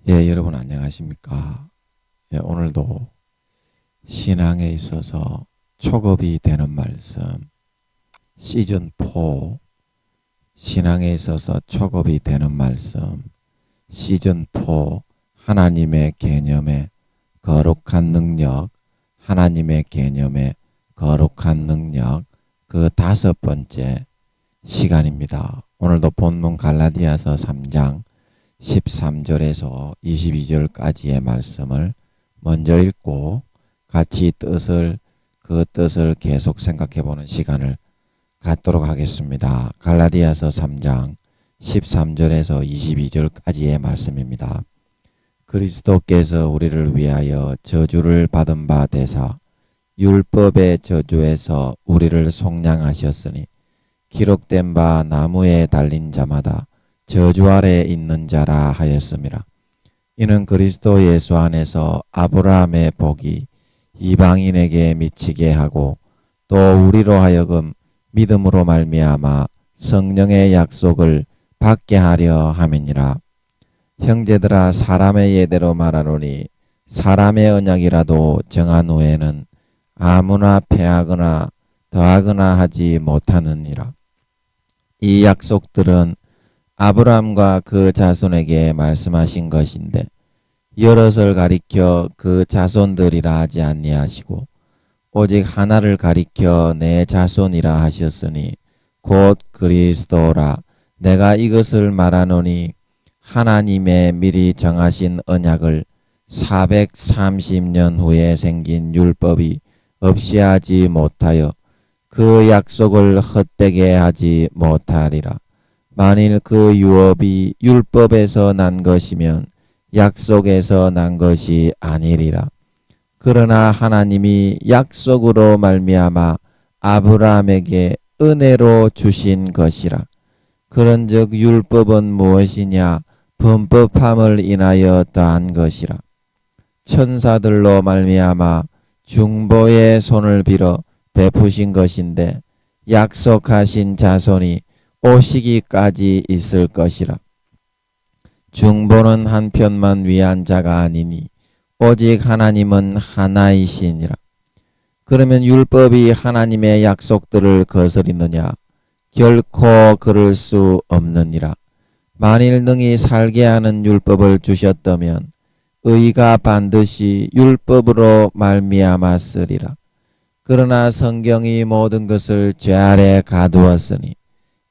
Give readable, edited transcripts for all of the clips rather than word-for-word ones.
여러분 안녕하십니까? 오늘도 신앙에 있어서 촉업이 되는 말씀 시즌4 신앙에 있어서 촉업이 되는 말씀 시즌4 하나님의 개념의 거룩한 능력 하나님의 개념의 거룩한 능력 그 5번째 시간입니다. 오늘도 본문 갈라디아서 3장 13절에서 22절까지의 말씀을 먼저 읽고 같이 그 뜻을 계속 생각해 보는 시간을 갖도록 하겠습니다. 갈라디아서 3장 13절에서 22절까지의 말씀입니다. 그리스도께서 우리를 위하여 저주를 받은 바 되사 율법의 저주에서 우리를 속량하셨으니 기록된 바 나무에 달린 자마다 저주 아래 있는 자라 하였음이라. 이는 그리스도 예수 안에서 아브라함의 복이 이방인에게 미치게 하고 또 우리로 하여금 믿음으로 말미암아 성령의 약속을 받게 하려 함이니라. 형제들아 사람의 예대로 말하노니 사람의 언약이라도 정한 후에는 아무나 패하거나 더하거나 하지 못하느니라. 이 약속들은 아브라함과 그 자손에게 말씀하신 것인데 여럿을 가리켜 그 자손들이라 하지 아니하시고 오직 하나를 가리켜 내 자손이라 하셨으니 곧 그리스도라. 내가 이것을 말하노니 하나님의 미리 정하신 언약을 430년 후에 생긴 율법이 없이 하지 못하여 그 약속을 헛되게 하지 못하리라. 만일 그 유업이 율법에서 난 것이면 약속에서 난 것이 아니리라. 그러나 하나님이 약속으로 말미암아 아브라함에게 은혜로 주신 것이라. 그런즉 율법은 무엇이냐? 범법함을 인하여 더한 것이라. 천사들로 말미암아 중보의 손을 빌어 베푸신 것인데 약속하신 자손이 오시기까지 있을 것이라. 중보는 한편만 위한 자가 아니니 오직 하나님은 하나이시니라. 그러면 율법이 하나님의 약속들을 거스리느냐? 결코 그럴 수 없느니라. 만일 능히 살게 하는 율법을 주셨다면 의가 반드시 율법으로 말미암았으리라. 그러나 성경이 모든 것을 죄 아래 가두었으니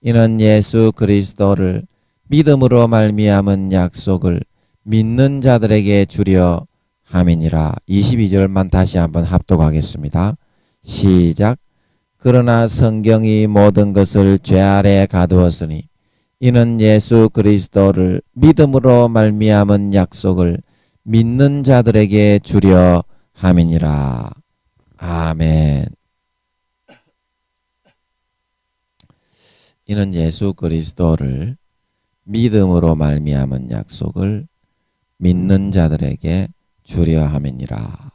이는 예수 그리스도를 믿음으로 말미암은 약속을 믿는 자들에게 주려 함이니라. 22절만 다시 한번 합독하겠습니다. 시작. 그러나 성경이 모든 것을 죄 아래 가두었으니 이는 예수 그리스도를 믿음으로 말미암은 약속을 믿는 자들에게 주려 함이니라. 아멘. 이는 예수 그리스도를 믿음으로 말미암은 약속을 믿는 자들에게 주려 함이니라.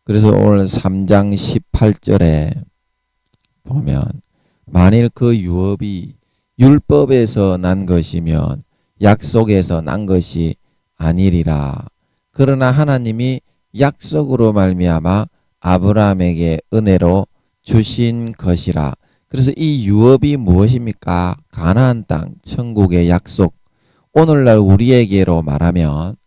그래서 오늘 3장 18절에 보면 만일 그 유업이 율법에서 난 것이면 약속에서 난 것이 아니리라. 그러나 하나님이 약속으로 말미암아 아브라함에게 은혜로 주신 것이라. 그래서 이 유업이 무엇입니까? 가나안 땅, 천국의 약속. 오늘날 우리에게로 말하면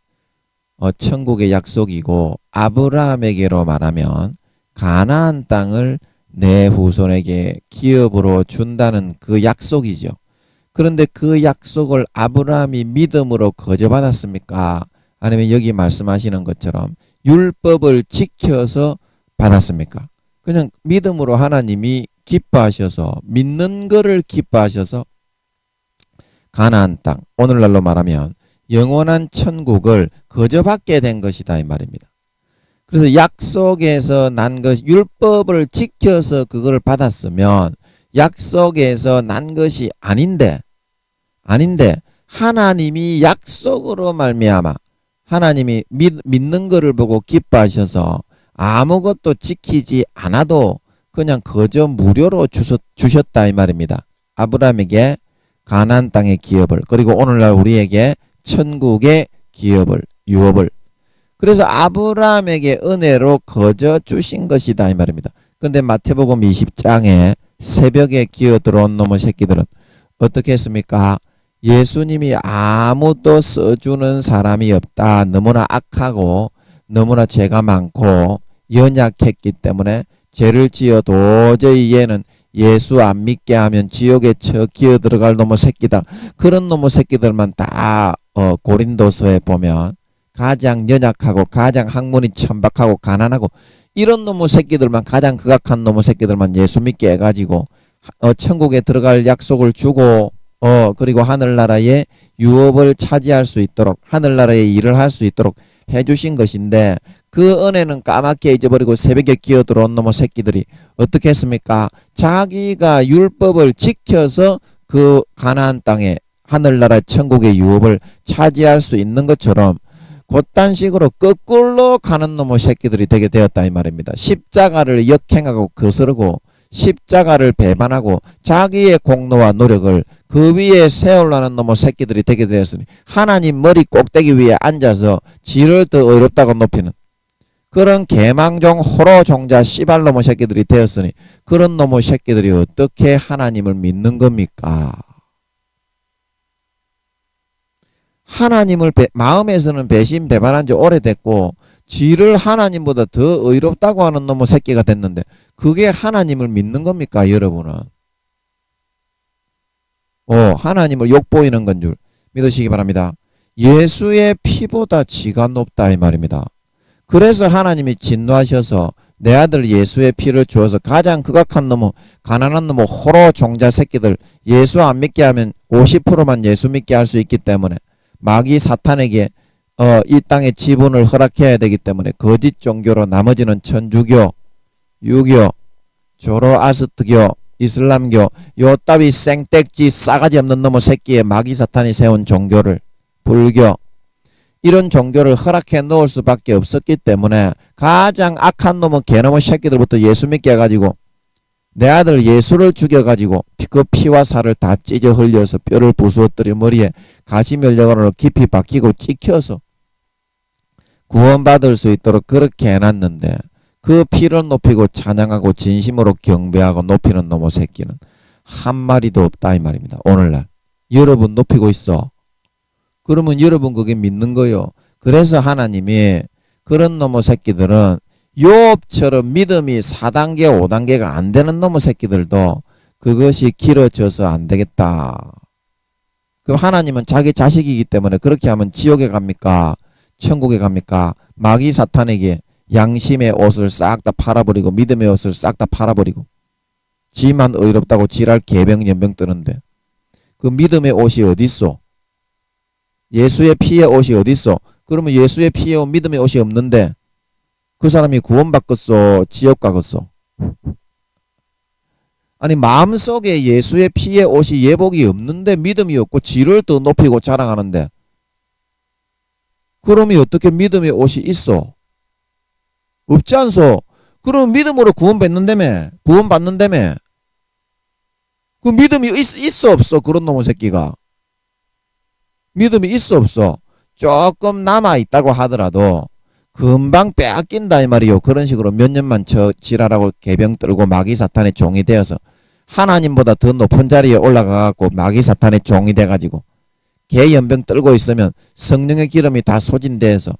천국의 약속이고 아브라함에게로 말하면 가나안 땅을 내 후손에게 기업으로 준다는 그 약속이죠. 그런데 그 약속을 아브라함이 믿음으로 거저받았습니까? 아니면 여기 말씀하시는 것처럼 율법을 지켜서 받았습니까? 그냥 믿음으로 하나님이 기뻐하셔서 믿는 거를 기뻐하셔서 가나안 땅, 오늘날로 말하면 영원한 천국을 거저받게 된 것이다 이 말입니다. 그래서 약속에서 난 것, 율법을 지켜서 그걸 받았으면 약속에서 난 것이 아닌데 하나님이 약속으로 말미암아 하나님이 믿는 것을 보고 기뻐하셔서 아무것도 지키지 않아도 그냥 거저 무료로 주셨다 이 말입니다. 아브라함에게 가나안 땅의 기업을, 그리고 오늘날 우리에게 천국의 기업을, 유업을. 그래서 아브라함에게 은혜로 거저 주신 것이다 이 말입니다. 그런데 마태복음 20장에 새벽에 기어 들어온 놈의 새끼들은 어떻게 했습니까? 예수님이 아무도 써주는 사람이 없다. 너무나 악하고 너무나 죄가 많고 연약했기 때문에 죄를 지어 도저히 얘는 예수 안 믿게 하면 지옥에 기어 들어갈 놈의 새끼다. 그런 놈의 새끼들만 다 고린도서에 보면 가장 연약하고 가장 학문이 천박하고 가난하고 이런 놈의 새끼들만 가장 극악한 놈의 새끼들만 예수 믿게 해가지고 천국에 들어갈 약속을 주고 그리고 하늘나라의 유업을 차지할 수 있도록 하늘나라의 일을 할 수 있도록 해주신 것인데 그 은혜는 까맣게 잊어버리고 새벽에 기어 들어온 놈의 새끼들이 어떻게 했습니까? 자기가 율법을 지켜서 그 가나안 땅에 하늘나라 천국의 유업을 차지할 수 있는 것처럼 그딴 식으로 거꾸로 가는 놈의 새끼들이 되게 되었다 이 말입니다. 십자가를 역행하고 거스르고 십자가를 배반하고 자기의 공로와 노력을 그 위에 세우려는 놈의 새끼들이 되게 되었으니 하나님 머리 꼭대기 위에 앉아서 지를 더 어렵다고 높이는 그런 개망종 호로 종자 씨발 놈의 새끼들이 되었으니 그런 놈의 새끼들이 어떻게 하나님을 믿는 겁니까? 하나님을 마음에서는 배신 배반한 지 오래됐고 지를 하나님보다 더 의롭다고 하는 놈의 새끼가 됐는데 그게 하나님을 믿는 겁니까 여러분은? 하나님을 욕보이는 건 줄 믿으시기 바랍니다. 예수의 피보다 지가 높다 이 말입니다. 그래서 하나님이 진노하셔서 내 아들 예수의 피를 주어서 가장 극악한 놈의 가난한 놈의 호로 종자 새끼들 예수 안 믿게 하면 50%만 예수 믿게 할 수 있기 때문에 마귀 사탄에게 이 땅의 지분을 허락해야 되기 때문에 거짓 종교로 나머지는 천주교, 유교, 조로아스트교, 이슬람교 요 따위 생떼지 싸가지 없는 놈의 새끼에 마귀 사탄이 세운 종교를 불교 이런 종교를 허락해 놓을 수밖에 없었기 때문에 가장 악한 놈은 개놈의 새끼들부터 예수 믿게 해가지고 내 아들 예수를 죽여가지고 그 피와 살을 다 찢어 흘려서 뼈를 부수어뜨려 머리에 가시면력으로 깊이 박히고 찍혀서 구원받을 수 있도록 그렇게 해놨는데 그 피를 높이고 찬양하고 진심으로 경배하고 높이는 놈의 새끼는 한 마리도 없다 이 말입니다. 오늘날 여러분 높이고 있어. 그러면 여러분 그게 믿는 거요. 그래서 하나님이 그런 놈의 새끼들은 요업처럼 믿음이 4단계 5단계가 안 되는 놈의 새끼들도 그것이 길어져서 안 되겠다. 그럼 하나님은 자기 자식이기 때문에 그렇게 하면 지옥에 갑니까? 천국에 갑니까? 마귀 사탄에게 양심의 옷을 싹 다 팔아버리고 믿음의 옷을 싹 다 팔아버리고 지만 의롭다고 지랄 개병 연병 뜨는데 그 믿음의 옷이 어딨어? 예수의 피의 옷이 어딨어? 그러면 예수의 피의 옷 믿음의 옷이 없는데 그 사람이 구원받겠어? 지옥 가겠어? 아니 마음속에 예수의 피의 옷이 예복이 없는데 믿음이 없고 지를 더 높이고 자랑하는데 그러면 어떻게 믿음의 옷이 있어? 없지 않소? 그럼 믿음으로 구원받는다며? 구원받는다며? 그 믿음이 있어 없어? 그런 놈의 새끼가 믿음이 있어 없어? 조금 남아있다고 하더라도 금방 빼앗긴다 이 말이요. 그런 식으로 몇 년만 지랄하고 개병 떨고 마귀 사탄의 종이 되어서 하나님보다 더 높은 자리에 올라가갖고 마귀 사탄의 종이 돼가지고 개 연병 떨고 있으면 성령의 기름이 다 소진돼서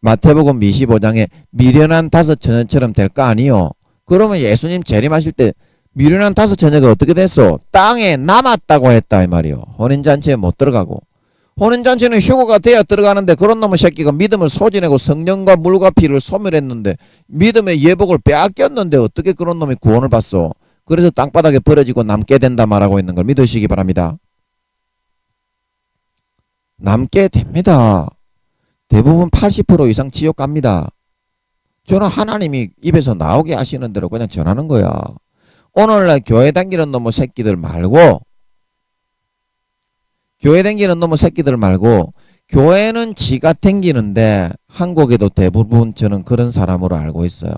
마태복음 25장에 미련한 5 처녀처럼 될 거 아니요. 그러면 예수님 재림하실 때 미련한 5 처녀가 어떻게 됐어? 땅에 남았다고 했다 이 말이요. 혼인잔치에 못 들어가고 혼인잔치는 휴거가 돼야 들어가는데 그런 놈의 새끼가 믿음을 소진하고 성령과 물과 피를 소멸했는데 믿음의 예복을 빼앗겼는데 어떻게 그런 놈이 구원을 받소? 그래서 땅바닥에 버려지고 남게 된다 말하고 있는 걸 믿으시기 바랍니다. 남게 됩니다. 대부분 80% 이상 지옥 갑니다. 저는 하나님이 입에서 나오게 하시는 대로 그냥 전하는 거야. 오늘날 교회 다니는 놈의 새끼들 말고 교회는 지가 댕기는데 한국에도 대부분 저는 그런 사람으로 알고 있어요.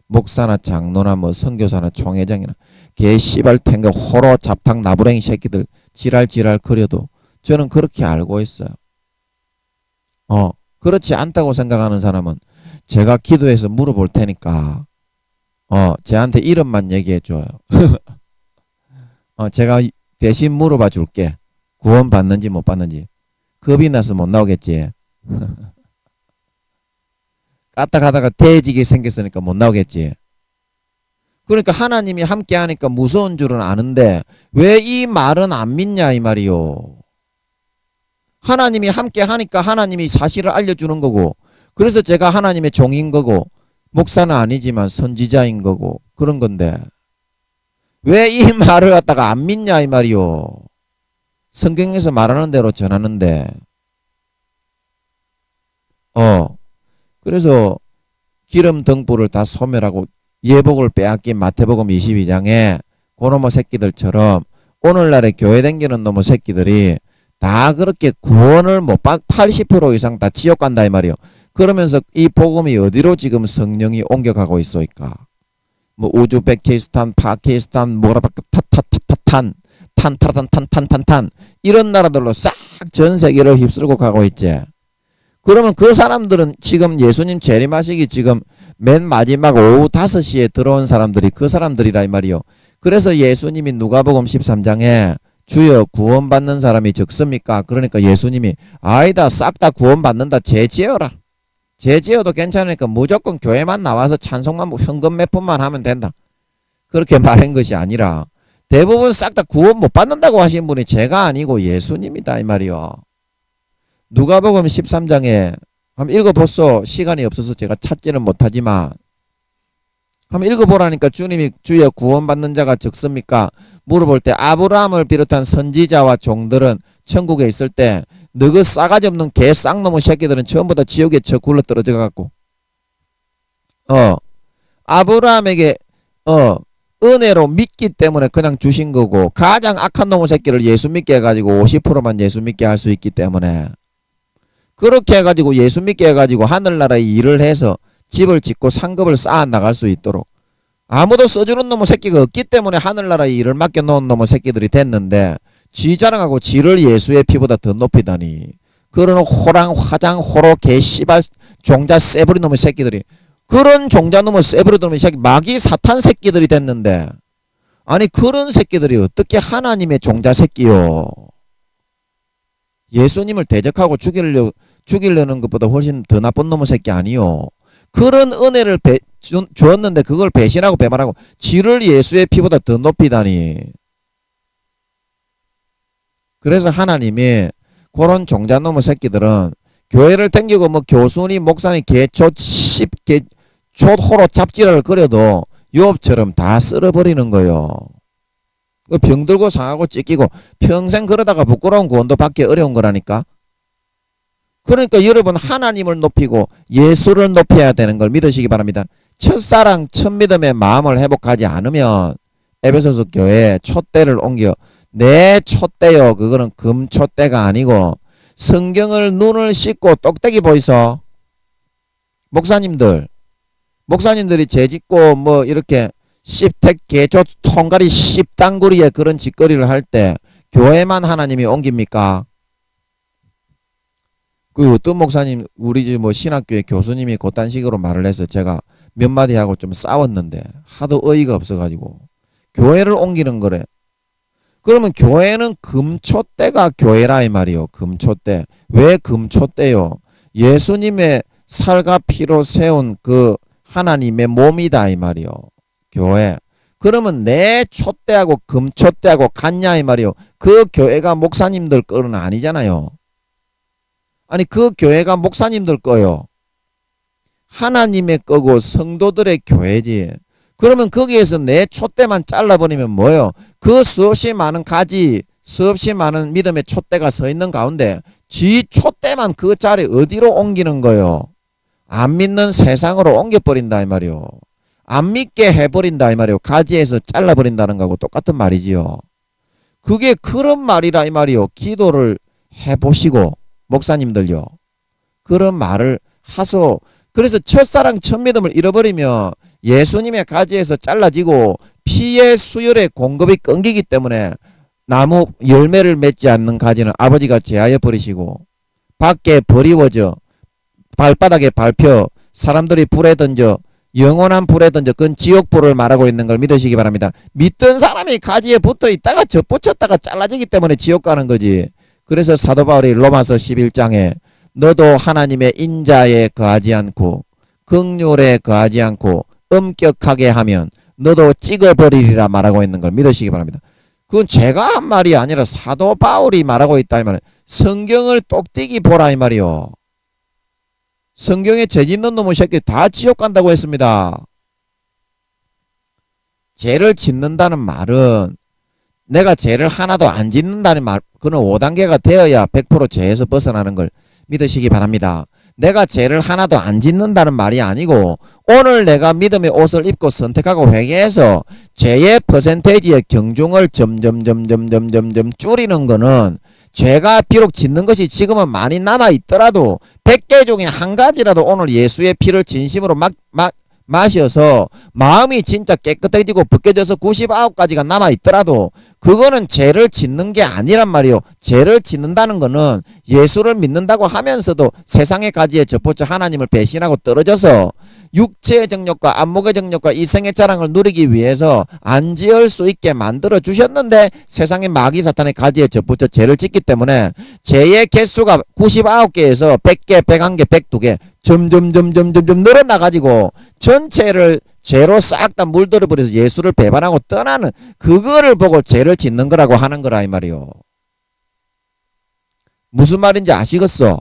목사나 장로나 뭐 선교사나 총회장이나 개 씨발 탱거 호로 잡탕 나부랭이 새끼들 지랄 거려도 저는 그렇게 알고 있어요. 그렇지 않다고 생각하는 사람은 제가 기도해서 물어볼 테니까 저한테 이름만 얘기해 줘요. 제가 대신 물어봐 줄게. 구원 받는지 못 받는지. 겁이 나서 못 나오겠지. 까딱하다가 대지게 생겼으니까 못 나오겠지. 그러니까 하나님이 함께 하니까 무서운 줄은 아는데 왜 이 말은 안 믿냐 이 말이요. 하나님이 함께 하니까 하나님이 사실을 알려주는 거고, 그래서 제가 하나님의 종인 거고, 목사는 아니지만 선지자인 거고 그런 건데 왜 이 말을 갖다가 안 믿냐 이 말이요. 성경에서 말하는 대로 전하는데 그래서 기름 등불을 다 소멸하고 예복을 빼앗긴 마태복음 22장에 그놈의 새끼들처럼 오늘날에 교회 댕기는 놈의 새끼들이 다 그렇게 구원을 못 받, 80% 이상 다 지옥 간다 이 말이요. 그러면서 이 복음이 어디로 지금 성령이 옮겨가고 있어일까? 뭐 우즈베키스탄, 파키스탄, 탄 이런 나라들로 싹 전 세계를 휩쓸고 가고 있지. 그러면 그 사람들은 지금 예수님 재림하시기 지금 맨 마지막 오후 5시에 들어온 사람들이 그 사람들이라 이 말이요. 그래서 예수님이 누가복음 13장에 주여 구원받는 사람이 적습니까? 그러니까 예수님이 아니다 싹 다 구원받는다. 죄지어라. 죄지어도 괜찮으니까 무조건 교회만 나와서 찬송만 현금 몇 푼만 하면 된다. 그렇게 말한 것이 아니라 대부분 싹 다 구원 못 받는다고 하신 분이 제가 아니고 예수님이다 이 말이요. 누가복음 13장에 한번 읽어보소. 시간이 없어서 제가 찾지는 못하지만 한번 읽어보라니까. 주님이 주여 구원받는 자가 적습니까? 물어볼 때 아브라함을 비롯한 선지자와 종들은 천국에 있을 때 너그 싸가지 없는 개 쌍놈의 새끼들은 전부 다 지옥에 쳐 굴러 떨어져 갖고 아브라함에게 은혜로 믿기 때문에 그냥 주신 거고, 가장 악한 놈의 새끼를 예수 믿게 해가지고 50%만 예수 믿게 할 수 있기 때문에 그렇게 해가지고 예수 믿게 해가지고 하늘나라에 일을 해서 집을 짓고 상급을 쌓아 나갈 수 있도록 아무도 써주는 놈의 새끼가 없기 때문에 하늘나라에 일을 맡겨놓은 놈의 새끼들이 됐는데 지 자랑하고 지를 예수의 피보다 더 높이다니. 그런 호랑 화장 호로 개 씨발 종자 쎄부리 놈의 새끼들이, 그런 종자 놈의 쎄부리 놈의 새끼 마귀 사탄 새끼들이 됐는데, 아니 그런 새끼들이 어떻게 하나님의 종자 새끼요. 예수님을 대적하고 죽이려는 것보다 훨씬 더 나쁜 놈의 새끼 아니요. 그런 은혜를 주었는데 그걸 배신하고 배반하고 지를 예수의 피보다 더 높이다니. 그래서 하나님이 그런 종자놈의 새끼들은 교회를 댕기고 뭐 교수니 목사니 개초 호로 잡지를 그려도 유업처럼 다 쓸어버리는 거요. 병들고 상하고 찢기고 평생 그러다가 부끄러운 구원도 받기 어려운 거라니까. 그러니까 여러분 하나님을 높이고 예수를 높여야 되는 걸 믿으시기 바랍니다. 첫사랑 첫믿음의 마음을 회복하지 않으면 에베소서 교회에 촛대를 옮겨, 내 촛대요 그거는 금촛대가 아니고 성경을 눈을 씻고 똑대기 보이소. 목사님들이 재짓고 뭐 이렇게 씹택 개조 통가리 씹당구리에 그런 짓거리를 할 때 교회만 하나님이 옮깁니까? 그 어떤 목사님 우리 집 뭐 신학교의 교수님이 그딴 식으로 말을 해서 제가 몇 마디 하고 좀 싸웠는데 하도 어이가 없어가지고 교회를 옮기는 거래. 그러면 교회는 금촛대가 교회라 이 말이요. 금촛대. 왜 금촛대요? 예수님의 살과 피로 세운 그 하나님의 몸이다 이 말이요. 교회. 그러면 내 촛대하고 금촛대하고 같냐 이 말이요. 그 교회가 목사님들 거는 아니잖아요. 아니 그 교회가 목사님들 거요. 하나님의 거고 성도들의 교회지. 그러면 거기에서 내 촛대만 잘라버리면 뭐요? 그 수없이 많은 가지, 수없이 많은 믿음의 촛대가 서 있는 가운데 지 촛대만 그 자리 어디로 옮기는 거요? 안 믿는 세상으로 옮겨버린다 이 말이요. 안 믿게 해버린다 이 말이요. 가지에서 잘라버린다는 거하고 똑같은 말이지요. 그게 그런 말이라 이 말이요. 기도를 해보시고 목사님들요. 그런 말을 하소. 그래서 첫사랑 첫믿음을 잃어버리면 예수님의 가지에서 잘라지고 피의 수혈의 공급이 끊기기 때문에 나무 열매를 맺지 않는 가지는 아버지가 제하여 버리시고 밖에 버리워져 발바닥에 밟혀 사람들이 불에 던져 영원한 불에 던져 그건 지옥불을 말하고 있는 걸 믿으시기 바랍니다. 믿던 사람이 가지에 붙어 있다가 접붙였다가 잘라지기 때문에 지옥 가는 거지. 그래서 사도 바울이 로마서 11장에 너도 하나님의 인자에 거하지 않고 긍휼에 거하지 않고 엄격하게 하면 너도 찍어버리리라 말하고 있는 걸 믿으시기 바랍니다. 그건 제가 한 말이 아니라 사도 바울이 말하고 있다 이 말은 성경을 똑띠기 보라 이 말이요. 성경에 죄 짓는 놈의 새끼 다 지옥 간다고 했습니다. 죄를 짓는다는 말은 내가 죄를 하나도 안 짓는다는 말, 그는 5단계가 되어야 100% 죄에서 벗어나는 걸 믿으시기 바랍니다. 내가 죄를 하나도 안 짓는다는 말이 아니고 오늘 내가 믿음의 옷을 입고 선택하고 회개해서 죄의 퍼센테이지의 경중을 점점 줄이는 거는 죄가 비록 짓는 것이 지금은 많이 남아있더라도 100개 중에 한 가지라도 오늘 예수의 피를 진심으로 마셔서 마음이 진짜 깨끗해지고 벗겨져서 99가지가 남아있더라도 그거는 죄를 짓는 게 아니란 말이요. 죄를 짓는다는 거는 예수를 믿는다고 하면서도 세상의 가지에 접붙여 하나님을 배신하고 떨어져서 육체의 정욕과 안목의 정욕과 이생의 자랑을 누리기 위해서 안 지을 수 있게 만들어 주셨는데 세상의 마귀 사탄의 가지에 접붙여 죄를 짓기 때문에 죄의 개수가 99개에서 100개, 101개, 102개 점점 늘어나가지고 전체를 죄로 싹 다 물들어 버려서 예수를 배반하고 떠나는 그거를 보고 죄를 짓는 거라고 하는 거라 이 말이요. 무슨 말인지 아시겠어?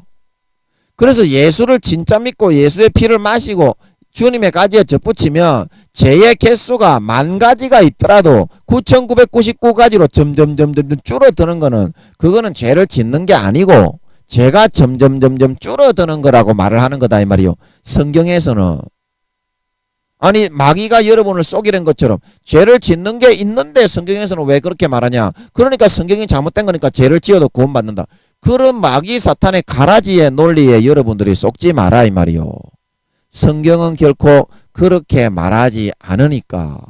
그래서 예수를 진짜 믿고 예수의 피를 마시고 주님의 가지에 접붙이면 죄의 개수가 10,000가지가 있더라도 9,999가지로 점점 줄어드는 거는 그거는 죄를 짓는 게 아니고 죄가 점점 줄어드는 거라고 말을 하는 거다 이 말이요. 성경에서는 아니 마귀가 여러분을 속이는 것처럼 죄를 짓는 게 있는데 성경에서는 왜 그렇게 말하냐. 그러니까 성경이 잘못된 거니까 죄를 지어도 구원받는다. 그런 마귀 사탄의 가라지의 논리에 여러분들이 속지 마라 이 말이요. 성경은 결코 그렇게 말하지 않으니까.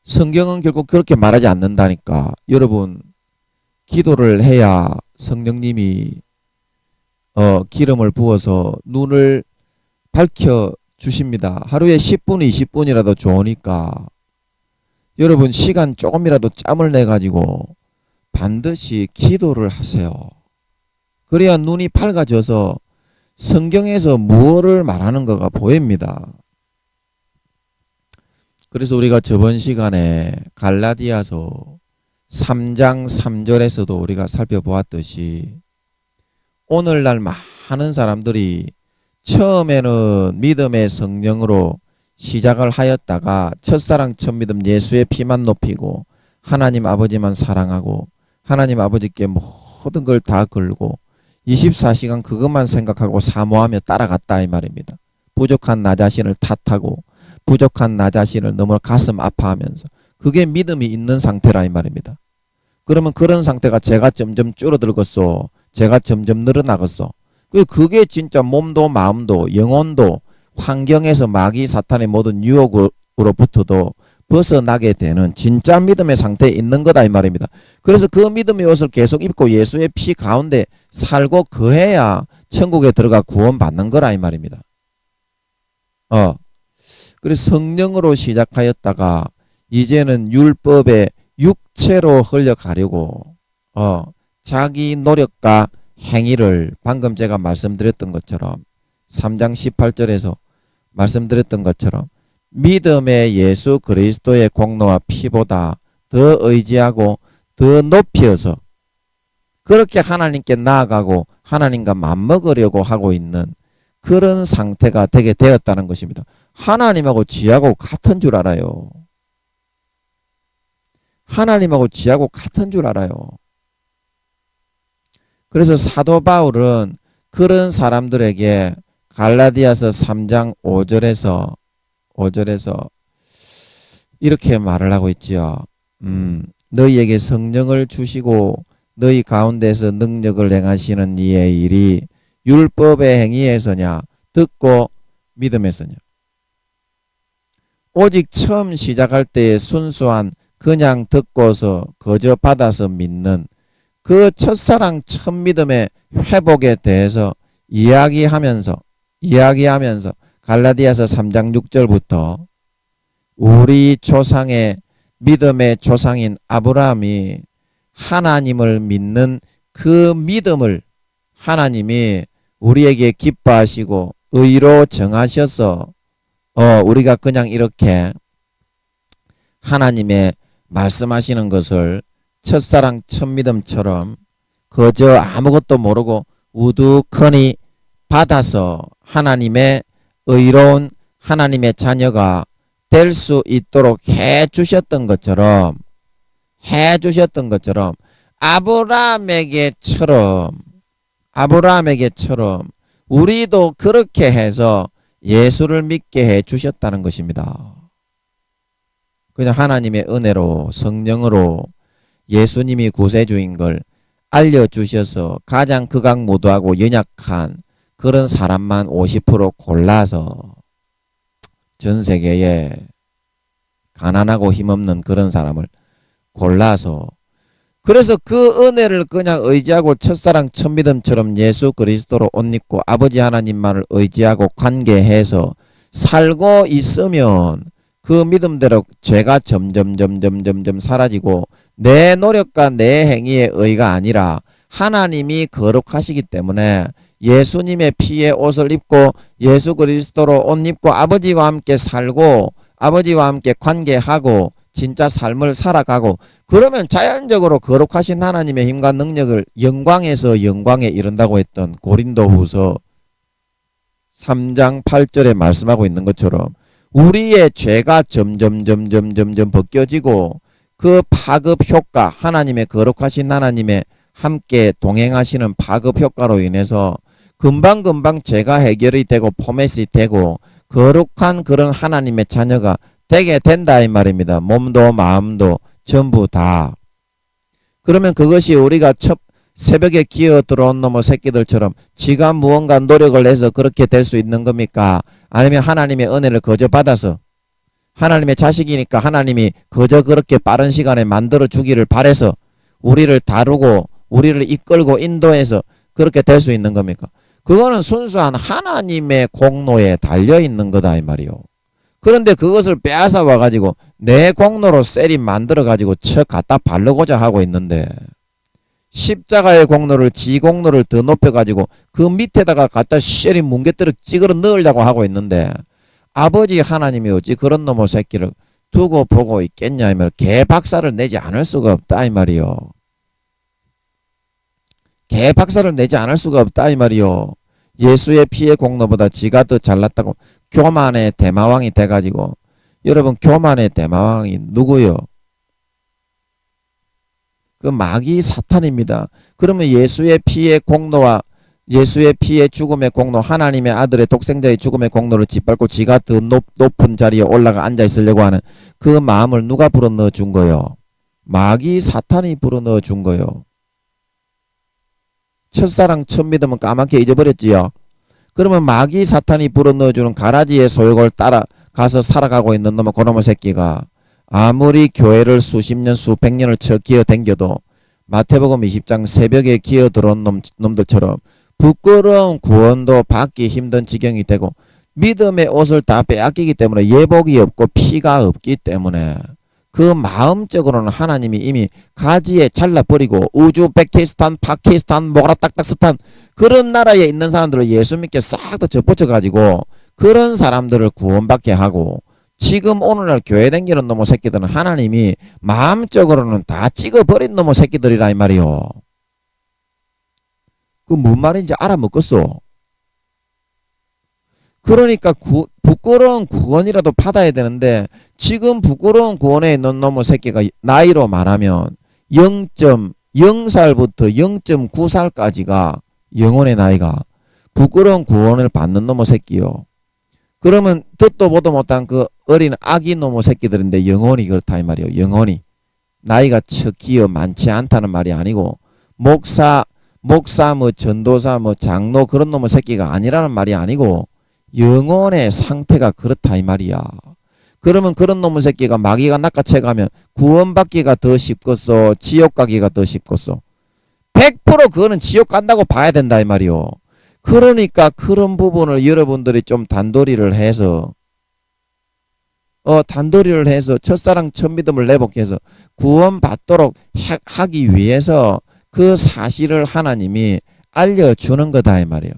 성경은 결국 그렇게 말하지 않는다니까. 여러분 기도를 해야 성령님이 기름을 부어서 눈을 밝혀 주십니다. 하루에 10분 20분이라도 좋으니까 여러분 시간 조금이라도 짬을 내 가지고 반드시 기도를 하세요. 그래야 눈이 밝아져서 성경에서 무엇을 말하는 거가 보입니다. 그래서 우리가 저번 시간에 갈라디아서 3장 3절에서도 우리가 살펴보았듯이 오늘날 많은 사람들이 처음에는 믿음의 성령으로 시작을 하였다가 첫사랑 첫 믿음 예수의 피만 높이고 하나님 아버지만 사랑하고 하나님 아버지께 모든 걸 다 걸고 24시간 그것만 생각하고 사모하며 따라갔다 이 말입니다. 부족한 나 자신을 탓하고 부족한 나 자신을 너무 가슴 아파하면서 그게 믿음이 있는 상태라 이 말입니다. 그러면 그런 상태가 죄가 점점 줄어들겠소. 죄가 점점 늘어나겠소. 그게 진짜 몸도 마음도 영혼도 환경에서 마귀 사탄의 모든 유혹으로부터도 벗어나게 되는 진짜 믿음의 상태에 있는 거다 이 말입니다. 그래서 그 믿음의 옷을 계속 입고 예수의 피 가운데 살고 그해야 천국에 들어가 구원받는 거라 이 말입니다. 그래서 성령으로 시작하였다가 이제는 율법의 육체로 흘러가려고 자기 노력과 행위를 방금 제가 말씀드렸던 것처럼 3장 18절에서 말씀드렸던 것처럼 믿음의 예수 그리스도의 공로와 피보다 더 의지하고 더 높여서 그렇게 하나님께 나아가고 하나님과 맞먹으려고 하고 있는 그런 상태가 되게 되었다는 것입니다. 하나님하고 지하고 같은 줄 알아요. 하나님하고 지하고 같은 줄 알아요. 그래서 사도 바울은 그런 사람들에게 갈라디아서 3장 5절에서 이렇게 말을 하고 있지요. 너희에게 성령을 주시고 너희 가운데서 능력을 행하시는 이의 일이 율법의 행위에서냐 듣고 믿음에서냐. 오직 처음 시작할 때의 순수한 그냥 듣고서 거저 받아서 믿는 그 첫사랑 첫 믿음의 회복에 대해서 이야기하면서 갈라디아서 3장 6절부터 우리 조상의 믿음의 조상인 아브라함이 하나님을 믿는 그 믿음을 하나님이 우리에게 기뻐하시고 의로 정하셔서 우리가 그냥 이렇게 하나님의 말씀하시는 것을 첫사랑 첫 믿음처럼 그저 아무것도 모르고 우두커니 받아서 하나님의 의로운 하나님의 자녀가 될 수 있도록 해 주셨던 것처럼 아브라함에게처럼 우리도 그렇게 해서 예수를 믿게 해 주셨다는 것입니다. 그냥 하나님의 은혜로 성령으로 예수님이 구세주인 걸 알려주셔서 가장 극악무도하고 연약한 그런 사람만 50% 골라서 전 세계에 가난하고 힘없는 그런 사람을 골라서 그래서 그 은혜를 그냥 의지하고 첫사랑 첫 믿음처럼 예수 그리스도로 옷 입고 아버지 하나님만을 의지하고 관계해서 살고 있으면 그 믿음대로 죄가 점점 사라지고 내 노력과 내 행위의 의가 아니라 하나님이 거룩하시기 때문에 예수님의 피의 옷을 입고 예수 그리스도로 옷 입고 아버지와 함께 살고 아버지와 함께 관계하고 진짜 삶을 살아가고 그러면 자연적으로 거룩하신 하나님의 힘과 능력을 영광에서 영광에 이른다고 했던 고린도후서 3장 8절에 말씀하고 있는 것처럼 우리의 죄가 점점 벗겨지고 그 파급 효과 하나님의 거룩하신 하나님의 함께 동행하시는 파급 효과로 인해서 금방 죄가 해결이 되고 포맷이 되고 거룩한 그런 하나님의 자녀가 되게 된다 이 말입니다. 몸도 마음도 전부 다. 그러면 그것이 우리가 새벽에 기어 들어온 놈의 새끼들처럼 지가 무언가 노력을 해서 그렇게 될 수 있는 겁니까? 아니면 하나님의 은혜를 거저 받아서 하나님의 자식이니까 하나님이 거저 그렇게 빠른 시간에 만들어 주기를 바래서 우리를 다루고 우리를 이끌고 인도해서 그렇게 될 수 있는 겁니까? 그거는 순수한 하나님의 공로에 달려있는 거다 이 말이요. 그런데 그것을 빼앗아 와가지고 내 공로로 셀이 만들어가지고 갖다 바르고자 하고 있는데 십자가의 공로를 지 공로를 더 높여가지고 그 밑에다가 갖다 셀이 뭉개뜨려 찌그러 넣으려고 하고 있는데 아버지 하나님이 어찌 그런 놈의 새끼를 두고 보고 있겠냐 하면 개 박살을 내지 않을 수가 없다 이 말이요. 개 박살을 내지 않을 수가 없다 이 말이요. 예수의 피의 공로보다 지가 더 잘났다고 교만의 대마왕이 돼가지고 여러분 교만의 대마왕이 누구요? 그 마귀 사탄입니다. 그러면 예수의 피의 공로와 예수의 피의 죽음의 공로 하나님의 아들의 독생자의 죽음의 공로를 짓밟고 지가 더 높은 자리에 올라가 앉아있으려고 하는 그 마음을 누가 불어넣어 준 거요? 마귀 사탄이 불어넣어 준 거요. 첫사랑 첫 믿음은 까맣게 잊어버렸지요. 그러면 마귀 사탄이 불어넣어주는 가라지의 소욕을 따라가서 살아가고 있는 놈은 그놈의 새끼가 아무리 교회를 수십 년 수백 년을 기어 댕겨도 마태복음 20장 새벽에 기어 들어온 놈들처럼 부끄러운 구원도 받기 힘든 지경이 되고 믿음의 옷을 다 빼앗기기 때문에 예복이 없고 피가 없기 때문에 그 마음적으로는 하나님이 이미 가지에 잘라버리고 우즈베키스탄, 파키스탄, 모라딱딱스탄 그런 나라에 있는 사람들을 예수 믿게 싹 다 접붙여가지고 그런 사람들을 구원받게 하고 지금 오늘날 교회 댕기는 놈의 새끼들은 하나님이 마음적으로는 다 찍어버린 놈의 새끼들이라 이 말이요. 그 뭔 말인지 알아먹겠어. 그러니까 부끄러운 구원이라도 받아야 되는데 지금 부끄러운 구원에 있는 놈의 새끼가 나이로 말하면 0.0살부터 0.9살까지가 영혼의 나이가 부끄러운 구원을 받는 놈의 새끼요. 그러면 듣도 보도 못한 그 어린 아기 놈의 새끼들인데 영혼이 그렇다 이 말이요. 영혼이 나이가 기어 많지 않다는 말이 아니고 목사 뭐 전도사 뭐 장로 그런 놈의 새끼가 아니라는 말이 아니고 영혼의 상태가 그렇다 이 말이야. 그러면 그런 놈의 새끼가 마귀가 낚아채 가면 구원받기가 더 쉽겠소, 지옥 가기가 더 쉽겠소? 100% 그거는 지옥 간다고 봐야 된다 이 말이요. 그러니까 그런 부분을 여러분들이 좀 단도리를 해서 첫사랑 첫 믿음을 내복해서 구원받도록 하기 위해서 그 사실을 하나님이 알려주는 거다 이 말이에요.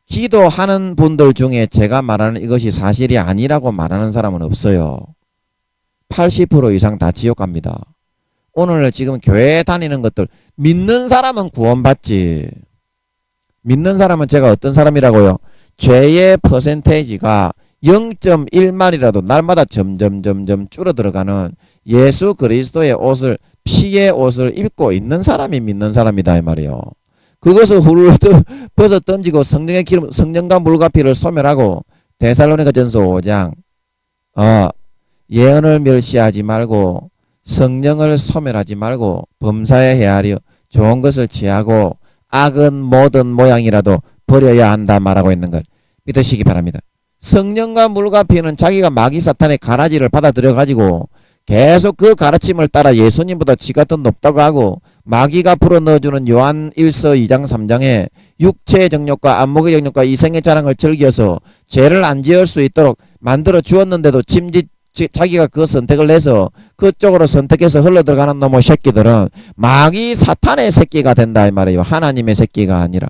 기도하는 분들 중에 제가 말하는 이것이 사실이 아니라고 말하는 사람은 없어요. 80% 이상 다 지옥 갑니다. 오늘 지금 교회 다니는 것들 믿는 사람은 구원받지. 믿는 사람은 제가 어떤 사람이라고요? 죄의 퍼센테이지가 0.1만이라도 날마다 점점 줄어들어가는 예수 그리스도의 옷을, 피의 옷을 입고 있는 사람이 믿는 사람이다 이 말이에요. 그것을 훌쩍 벗어 던지고 성령의 기름, 성령과 물과 피를 소멸하고 데살로니가전서 5장 예언을 멸시하지 말고 성령을 소멸하지 말고 범사에 헤아려 좋은 것을 취하고 악은 모든 모양이라도 버려야 한다 말하고 있는 걸 믿으시기 바랍니다. 성령과 물과 피는 자기가 마귀 사탄의 가라지를 받아들여 가지고 계속 그 가르침을 따라 예수님보다 지가 더 높다고 하고 마귀가 불어넣어주는 요한 1서 2장 3장에 육체의 정욕과 안목의 정욕과 이생의 자랑을 즐겨서 죄를 안 지을 수 있도록 만들어 주었는데도 자기가 그 선택을 해서 그쪽으로 선택해서 흘러들어가는 놈의 새끼들은 마귀 사탄의 새끼가 된다 이 말이에요. 하나님의 새끼가 아니라.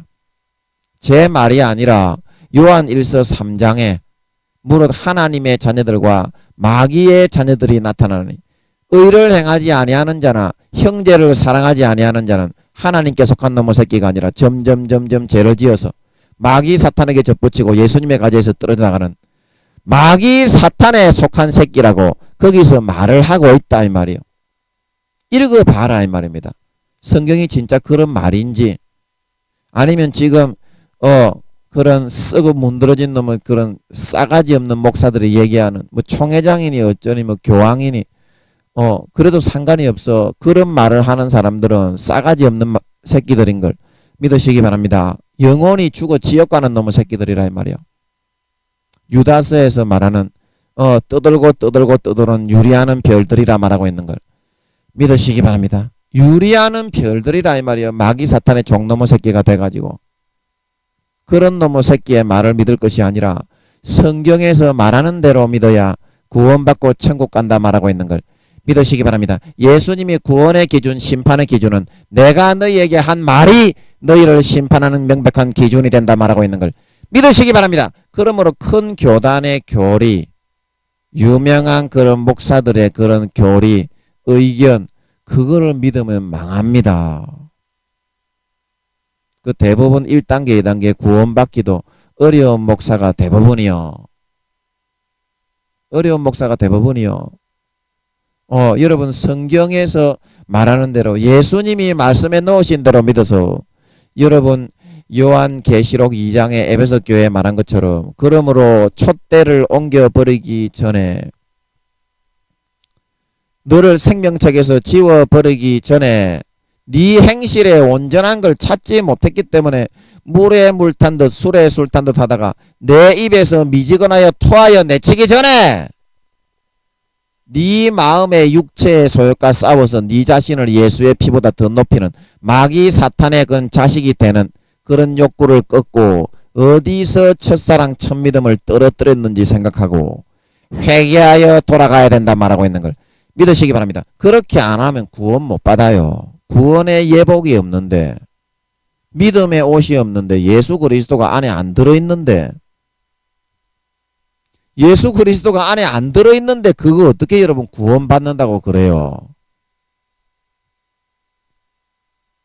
제 말이 아니라 요한 1서 3장에 무릇 하나님의 자녀들과 마귀의 자녀들이 나타나니 의를 행하지 아니하는 자나 형제를 사랑하지 아니하는 자는 하나님께 속한 놈의 새끼가 아니라 점점 죄를 지어서 마귀 사탄에게 접붙이고 예수님의 가지에서 떨어져 나가는 마귀 사탄에 속한 새끼라고 거기서 말을 하고 있다 이 말이요. 읽어봐라 이 말입니다. 성경이 진짜 그런 말인지 아니면 지금 그런 썩어 문드러진 놈의 그런 싸가지 없는 목사들이 얘기하는 뭐 총회장이니 어쩌니 뭐 교황이니 그래도 상관이 없어. 그런 말을 하는 사람들은 싸가지 없는 새끼들인 걸 믿으시기 바랍니다. 영원히 죽어 지옥 가는 놈의 새끼들이라 이 말이야. 유다서에서 말하는 떠돌는 유리하는 별들이라 말하고 있는 걸 믿으시기 바랍니다. 유리하는 별들이라 이 말이야. 마귀 사탄의 종놈의 새끼가 돼가지고 그런 놈의 새끼의 말을 믿을 것이 아니라 성경에서 말하는 대로 믿어야 구원받고 천국 간다 말하고 있는 걸 믿으시기 바랍니다. 예수님이 구원의 기준, 심판의 기준은 내가 너희에게 한 말이 너희를 심판하는 명백한 기준이 된다 말하고 있는 걸 믿으시기 바랍니다. 그러므로 큰 교단의 교리, 유명한 그런 목사들의 그런 교리, 의견, 그거를 믿으면 망합니다. 그 대부분 1단계, 2단계 구원받기도 어려운 목사가 대부분이요. 어려운 목사가 대부분이요. 여러분 성경에서 말하는 대로 예수님이 말씀해 놓으신 대로 믿어서 여러분 요한계시록 2장에 에베소 교회에 말한 것처럼 그러므로 촛대를 옮겨버리기 전에 너를 생명책에서 지워버리기 전에 네 행실에 온전한 걸 찾지 못했기 때문에 물에 물 탄 듯 술에 술 탄 듯 하다가 내 입에서 미지근하여 토하여 내치기 전에 네 마음의 육체의 소욕과 싸워서 네 자신을 예수의 피보다 더 높이는 마귀 사탄의 그 자식이 되는 그런 욕구를 꺾고 어디서 첫사랑 첫믿음을 떨어뜨렸는지 생각하고 회개하여 돌아가야 된다 말하고 있는 걸 믿으시기 바랍니다. 그렇게 안 하면 구원 못 받아요. 구원의 예복이 없는데 믿음의 옷이 없는데 예수 그리스도가 안에 안 들어있는데 예수 그리스도가 안에 안 들어있는데 그거 어떻게 여러분 구원받는다고 그래요?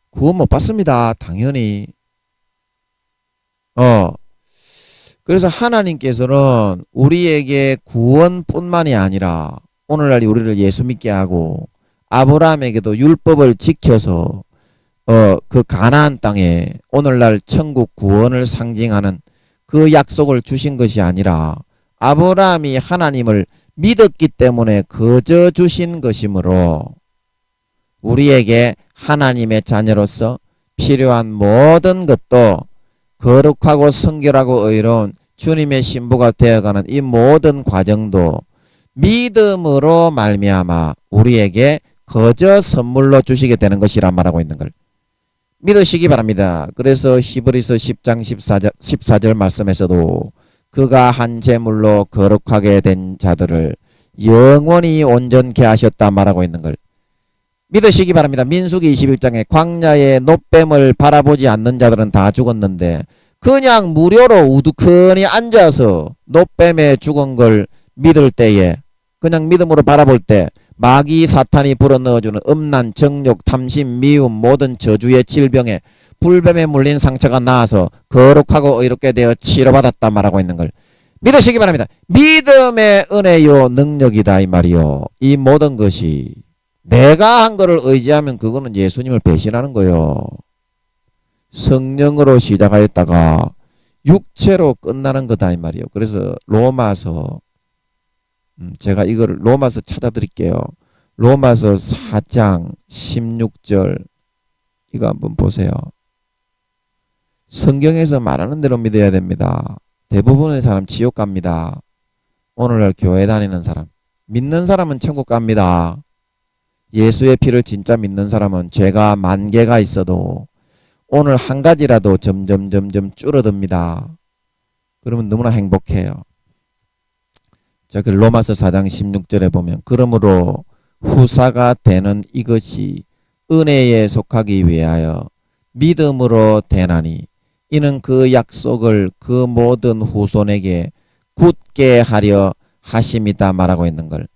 구원 못 받습니다. 당연히. 그래서 하나님께서는 우리에게 구원뿐만이 아니라 오늘날 우리를 예수 믿게 하고 아브라함에게도 율법을 지켜서 그 가나안 땅에 오늘날 천국 구원을 상징하는 그 약속을 주신 것이 아니라 아브라함이 하나님을 믿었기 때문에 거저 주신 것이므로 우리에게 하나님의 자녀로서 필요한 모든 것도 거룩하고 성결하고 의로운 주님의 신부가 되어가는 이 모든 과정도 믿음으로 말미암아 우리에게 거저 선물로 주시게 되는 것이란 말하고 있는 걸 믿으시기 바랍니다. 그래서 히브리서 10장 14절 말씀에서도 그가 한 제물로 거룩하게 된 자들을 영원히 온전케 하셨다 말하고 있는 걸 믿으시기 바랍니다. 민수기 21장에 광야의 노뱀을 바라보지 않는 자들은 다 죽었는데 그냥 무료로 우두커니 앉아서 노뱀에 죽은 걸 믿을 때에 그냥 믿음으로 바라볼 때 마귀 사탄이 불어넣어주는 음란, 정욕, 탐심, 미움, 모든 저주의 질병에 불뱀에 물린 상처가 나아서 거룩하고 의롭게 되어 치료받았다 말하고 있는 걸 믿으시기 바랍니다. 믿음의 은혜요 능력이다 이 말이요. 이 모든 것이 내가 한 거를 의지하면 그거는 예수님을 배신하는 거요. 성령으로 시작하였다가 육체로 끝나는 거다 이 말이요. 그래서 로마서 제가 이거를 로마서 찾아드릴게요. 로마서 4장 16절 이거 한번 보세요. 성경에서 말하는 대로 믿어야 됩니다. 대부분의 사람 지옥 갑니다. 오늘날 교회 다니는 사람 믿는 사람은 천국 갑니다. 예수의 피를 진짜 믿는 사람은 죄가 10,000개가 있어도 오늘 한 가지라도 점점 줄어듭니다. 그러면 너무나 행복해요. 자, 그 로마서 4장 16절에 보면 그러므로 후사가 되는 이것이 은혜에 속하기 위하여 믿음으로 되나니 이는 그 약속을 그 모든 후손에게 굳게 하려 하심이다 말하고 있는 걸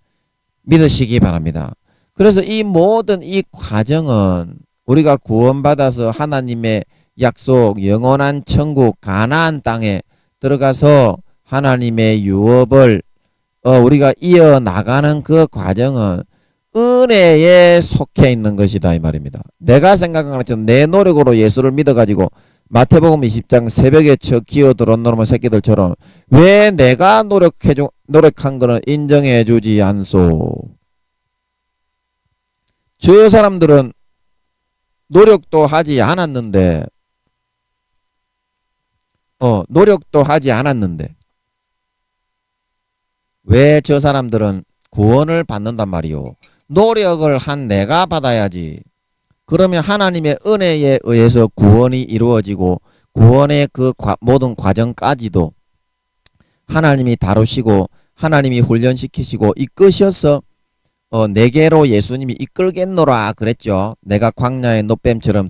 믿으시기 바랍니다. 그래서 이 모든 이 과정은 우리가 구원받아서 하나님의 약속 영원한 천국 가나안 땅에 들어가서 하나님의 유업을 우리가 이어나가는 그 과정은 은혜에 속해 있는 것이다 이 말입니다. 내가 생각하는 것처럼 내 노력으로 예수를 믿어가지고 마태복음 20장 새벽에 기어들어온 놈의 새끼들처럼 왜 내가 노력한 거는 인정해 주지 않소. 저 사람들은 노력도 하지 않았는데 왜 저 사람들은 구원을 받는단 말이오. 노력을 한 내가 받아야지. 그러면 하나님의 은혜에 의해서 구원이 이루어지고 구원의 그 모든 과정까지도 하나님이 다루시고 하나님이 훈련시키시고 이끄셔서 내게로 예수님이 이끌겠노라 그랬죠. 내가 광야의 노뱀처럼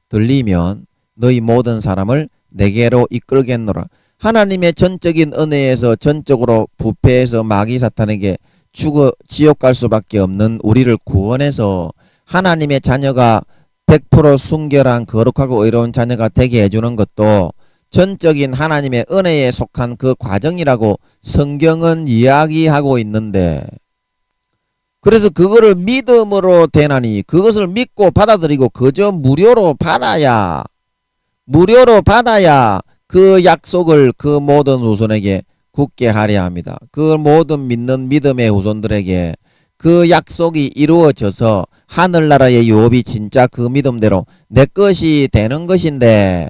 들리면 너희 모든 사람을 내게로 이끌겠노라. 하나님의 전적인 은혜에서 전적으로 부패해서 마귀 사탄에게 지옥 갈 수밖에 없는 우리를 구원해서 하나님의 자녀가 100% 순결한 거룩하고 의로운 자녀가 되게 해주는 것도 전적인 하나님의 은혜에 속한 그 과정이라고 성경은 이야기하고 있는데 그래서 그거를 믿음으로 되나니 그것을 믿고 받아들이고 그저 무료로 받아야 그 약속을 그 모든 후손에게 굳게 하려 합니다. 그 모든 믿는 믿음의 후손들에게 그 약속이 이루어져서 하늘나라의 유업이 진짜 그 믿음대로 내 것이 되는 것인데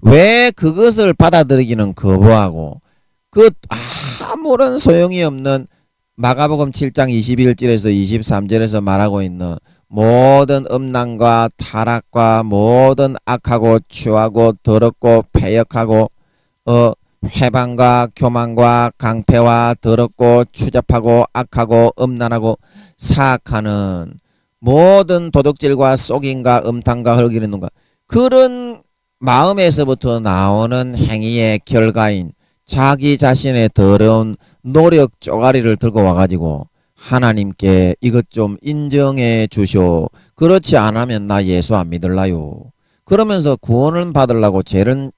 왜 그것을 받아들이기는 거부하고 그 아무런 소용이 없는 마가복음 7장 21절에서 23절에서 말하고 있는 모든 음란과 타락과 모든 악하고 추하고 더럽고 패역하고 회방과 교만과 강패와 더럽고 추잡하고 악하고 음란하고 사악하는 모든 도둑질과 속임과 음탕과 헐기는 눈과 그런 마음에서부터 나오는 행위의 결과인 자기 자신의 더러운 노력 쪼가리를 들고 와가지고 하나님께 이것 좀 인정해 주쇼. 그렇지 않으면 나 예수 안 믿을라요. 그러면서 구원을 받으려고 죄는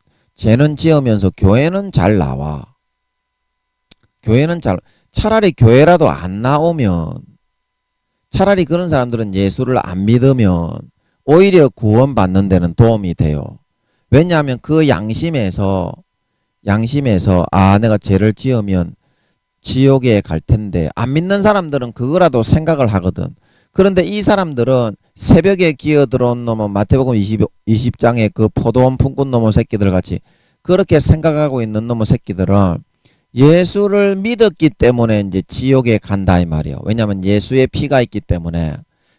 지으면서 교회는 잘 나와. 차라리 교회라도 안 나오면 차라리 그런 사람들은 예수를 안 믿으면 오히려 구원받는 데는 도움이 돼요. 왜냐하면 그 양심에서 내가 죄를 지으면 지옥에 갈 텐데 안 믿는 사람들은 그거라도 생각을 하거든. 그런데 이 사람들은 새벽에 기어들어온 놈은 마태복음 20장에 그 포도원 품꾼 놈의 새끼들 같이 그렇게 생각하고 있는 놈의 새끼들은 예수를 믿었기 때문에 이제 지옥에 간다 이 말이에요. 왜냐하면 예수의 피가 있기 때문에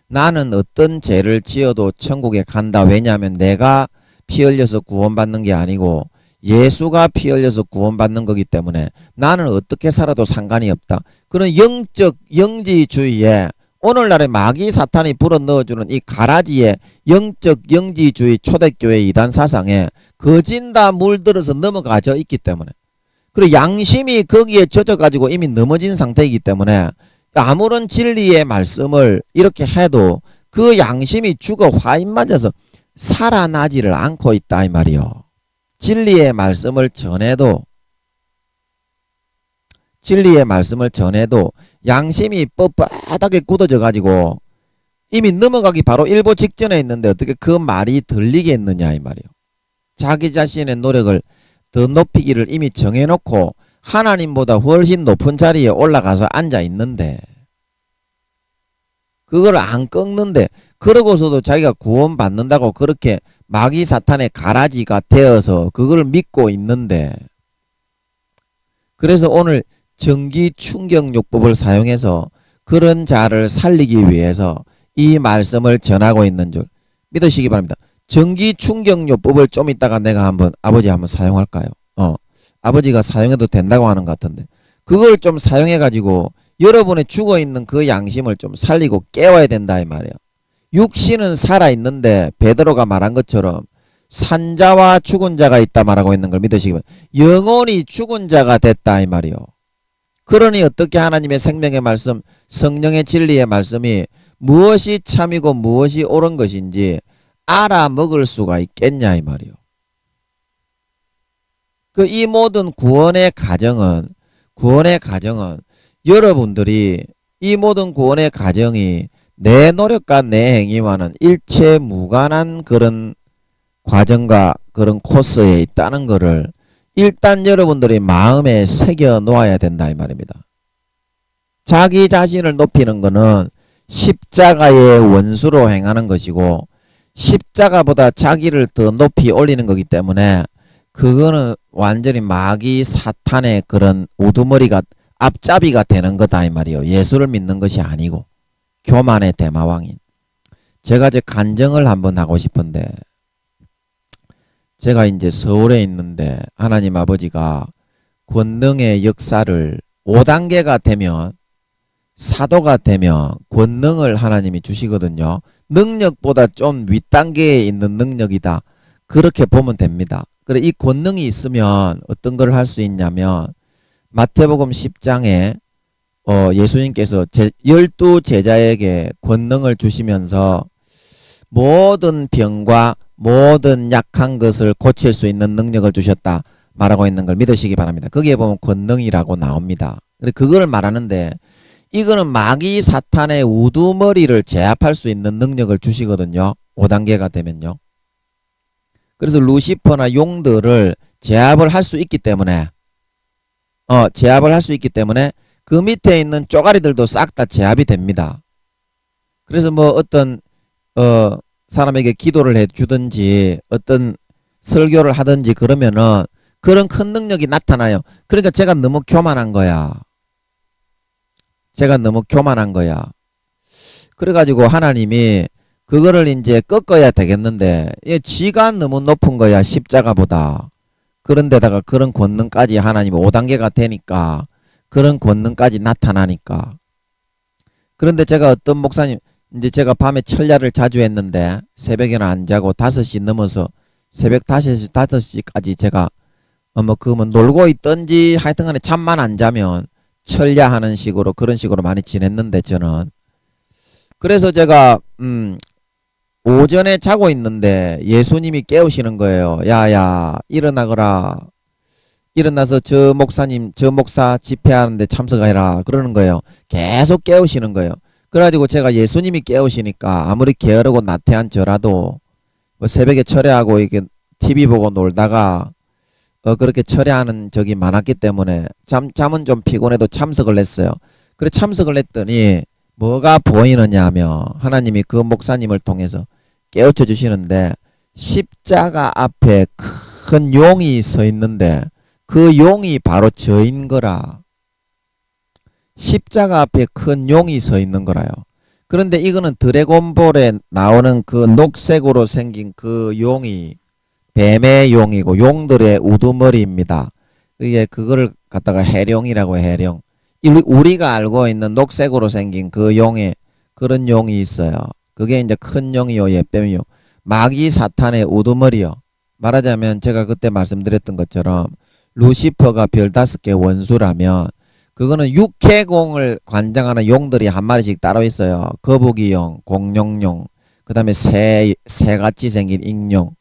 나는 어떤 죄를 지어도 천국에 간다. 왜냐하면 내가 피 흘려서 구원받는 게 아니고 예수가 피 흘려서 구원받는 거기 때문에 나는 어떻게 살아도 상관이 없다. 그런 영적 영지주의에 오늘날의 마귀 사탄이 불어넣어주는 이 가라지의 영적 영지주의 초대교회 이단 사상에 거진다 물들어서 넘어가져 있기 때문에, 그리고 양심이 거기에 젖어가지고 이미 넘어진 상태이기 때문에 아무런 진리의 말씀을 이렇게 해도 그 양심이 죽어 화인 맞아서 살아나지를 않고 있다 이 말이요. 진리의 말씀을 전해도 양심이 뻣뻣하게 굳어져 가지고 이미 넘어가기 바로 일보 직전에 있는데 어떻게 그 말이 들리겠느냐 이 말이요. 자기 자신의 노력을 더 높이기를 이미 정해놓고 하나님보다 훨씬 높은 자리에 올라가서 앉아 있는데 그걸 안 꺾는데, 그러고서도 자기가 구원받는다고 그렇게 마귀 사탄의 가라지가 되어서 그걸 믿고 있는데, 그래서 오늘 전기 충격요법을 사용해서 그런 자를 살리기 위해서 이 말씀을 전하고 있는 줄 믿으시기 바랍니다. 전기 충격요법을 좀 이따가 내가 아버지 한번 사용할까요? 아버지가 사용해도 된다고 하는 것 같은데, 그걸 좀 사용해 가지고 여러분의 죽어있는 그 양심을 좀 살리고 깨워야 된다 이 말이에요. 육신은 살아있는데 베드로가 말한 것처럼 산자와 죽은 자가 있다 말하고 있는 걸 믿으시기 바랍니다. 영혼이 죽은 자가 됐다 이 말이요. 그러니 어떻게 하나님의 생명의 말씀, 성령의 진리의 말씀이 무엇이 참이고 무엇이 옳은 것인지 알아먹을 수가 있겠냐 이 말이요. 이 모든 구원의 가정은 여러분들이 이 모든 구원의 가정이 내 노력과 내 행위와는 일체 무관한 그런 과정과 그런 코스에 있다는 것을 일단 여러분들이 마음에 새겨 놓아야 된다 이 말입니다. 자기 자신을 높이는 것은 십자가의 원수로 행하는 것이고 십자가보다 자기를 더 높이 올리는 거기 때문에 그거는 완전히 마귀 사탄의 그런 우두머리가 앞잡이가 되는 거다 이 말이요. 예수를 믿는 것이 아니고 교만의 대마왕인. 제가 이제 간증을 한번 하고 싶은데, 제가 이제 서울에 있는데 하나님 아버지가 권능의 역사를 5단계가 되면, 사도가 되면 권능을 하나님이 주시거든요. 능력보다 좀 윗단계에 있는 능력이다, 그렇게 보면 됩니다. 그래, 이 권능이 있으면 어떤 걸 할 수 있냐면 마태복음 10장에 예수님께서 12제자에게 권능을 주시면서 모든 병과 모든 약한 것을 고칠 수 있는 능력을 주셨다 말하고 있는 걸 믿으시기 바랍니다. 거기에 보면 권능이라고 나옵니다. 그걸 말하는데 이거는 마귀 사탄의 우두머리를 제압할 수 있는 능력을 주시거든요. 5단계가 되면요. 그래서 루시퍼나 용들을 제압을 할 수 있기 때문에 그 밑에 있는 쪼가리들도 싹 다 제압이 됩니다. 그래서 뭐 어떤 사람에게 기도를 해주든지 어떤 설교를 하든지 그러면은 그런 큰 능력이 나타나요. 그러니까 제가 너무 교만한 거야. 그래가지고 하나님이 그거를 이제 꺾어야 되겠는데 지가 너무 높은 거야, 십자가보다. 그런데다가 그런 권능까지 하나님이 5단계가 되니까, 그런 권능까지 나타나니까. 그런데 제가 어떤 목사님, 이제 제가 밤에 철야를 자주 했는데 새벽에는 안 자고 5시 넘어서 새벽 5시까지 제가 놀고 있던지 하여튼 간에 잠만 안 자면 철야하는 식으로, 그런 식으로 많이 지냈는데 저는. 그래서 제가 오전에 자고 있는데 예수님이 깨우시는 거예요. 야야 일어나거라. 일어나서 저 목사 집회하는데 참석해라 그러는 거예요. 계속 깨우시는 거예요. 그래가지고 제가 예수님이 깨우시니까 아무리 게으르고 나태한 저라도 새벽에 철야하고 이렇게 TV 보고 놀다가 그렇게 철야하는 적이 많았기 때문에 잠은 좀 피곤해도 참석을 했어요. 그래 참석을 했더니 뭐가 보이느냐 하면 하나님이 그 목사님을 통해서 깨우쳐 주시는데 십자가 앞에 큰 용이 서 있는데 그 용이 바로 저인 거라. 십자가 앞에 큰 용이 서 있는 거라요. 그런데 이거는 드래곤볼에 나오는 그 녹색으로 생긴 그 용이 뱀의 용이고 용들의 우두머리입니다. 이게 그거를 갖다가 해룡이라고 해, 해룡. 우리가 알고 있는 녹색으로 생긴 그 용에 그런 용이 있어요. 그게 이제 큰 용이요, 예뱀이요. 마귀 사탄의 우두머리요. 말하자면 제가 그때 말씀드렸던 것처럼 루시퍼가 별 5개 원수라면 그거는 육해공을 관장하는 용들이 한 마리씩 따로 있어요. 거북이용, 공룡용, 그 다음에 새같이 생긴 익룡.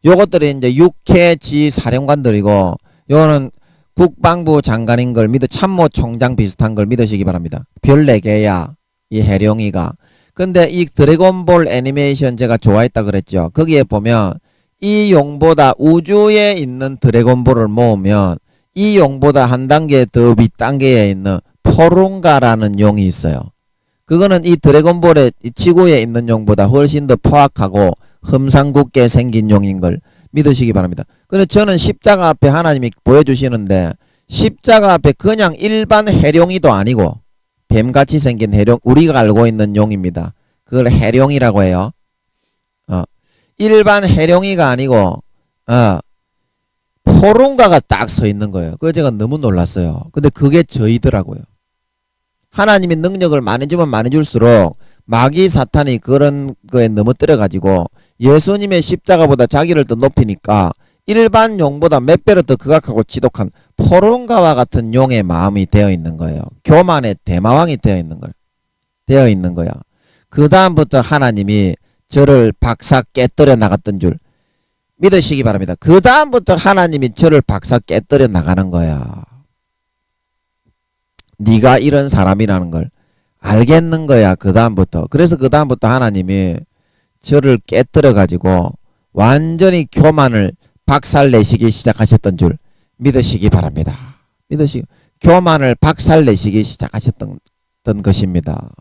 요것들이 이제 육해지 사령관들이고, 요거는 국방부 장관인 걸 참모총장 비슷한 걸 믿으시기 바랍니다. 별 4개야, 이 해룡이가. 근데 이 드래곤볼 애니메이션 제가 좋아했다 그랬죠. 거기에 보면 이 용보다 우주에 있는 드래곤볼을 모으면 이 용보다 한 단계 더 윗단계에 있는 포룬가라는 용이 있어요. 그거는 이 드래곤볼의 지구에 있는 용보다 훨씬 더 포악하고 흠상궂게 생긴 용인 걸 믿으시기 바랍니다. 근데 저는 십자가 앞에 하나님이 보여주시는데 십자가 앞에 그냥 일반 해룡이도 아니고 뱀같이 생긴 해룡, 우리가 알고 있는 용입니다. 그걸 해룡이라고 해요. 일반 해룡이가 아니고 포룬가가 딱 서 있는 거예요. 그래서 제가 너무 놀랐어요. 근데 그게 저이더라고요. 하나님이 능력을 많이 주면 많이 줄수록 마귀 사탄이 그런 거에 넘어뜨려 가지고 예수님의 십자가보다 자기를 더 높이니까 일반 용보다 몇 배로 더 극악하고 지독한 포룬가와 같은 용의 마음이 되어 있는 거예요. 교만의 대마왕이 되어 있는 거야. 그 다음부터 하나님이 저를 박사 깨뜨려 나갔던 줄 믿으시기 바랍니다. 그 다음부터 하나님이 저를 박사 깨뜨려 나가는 거야. 네가 이런 사람이라는 걸 알겠는 거야. 그 다음부터. 그래서 그 다음부터 하나님이 저를 깨뜨려 가지고 완전히 교만을 박살내시기 시작하셨던 줄 믿으시기 바랍니다. 교만을 박살내시기 시작하셨던 것입니다.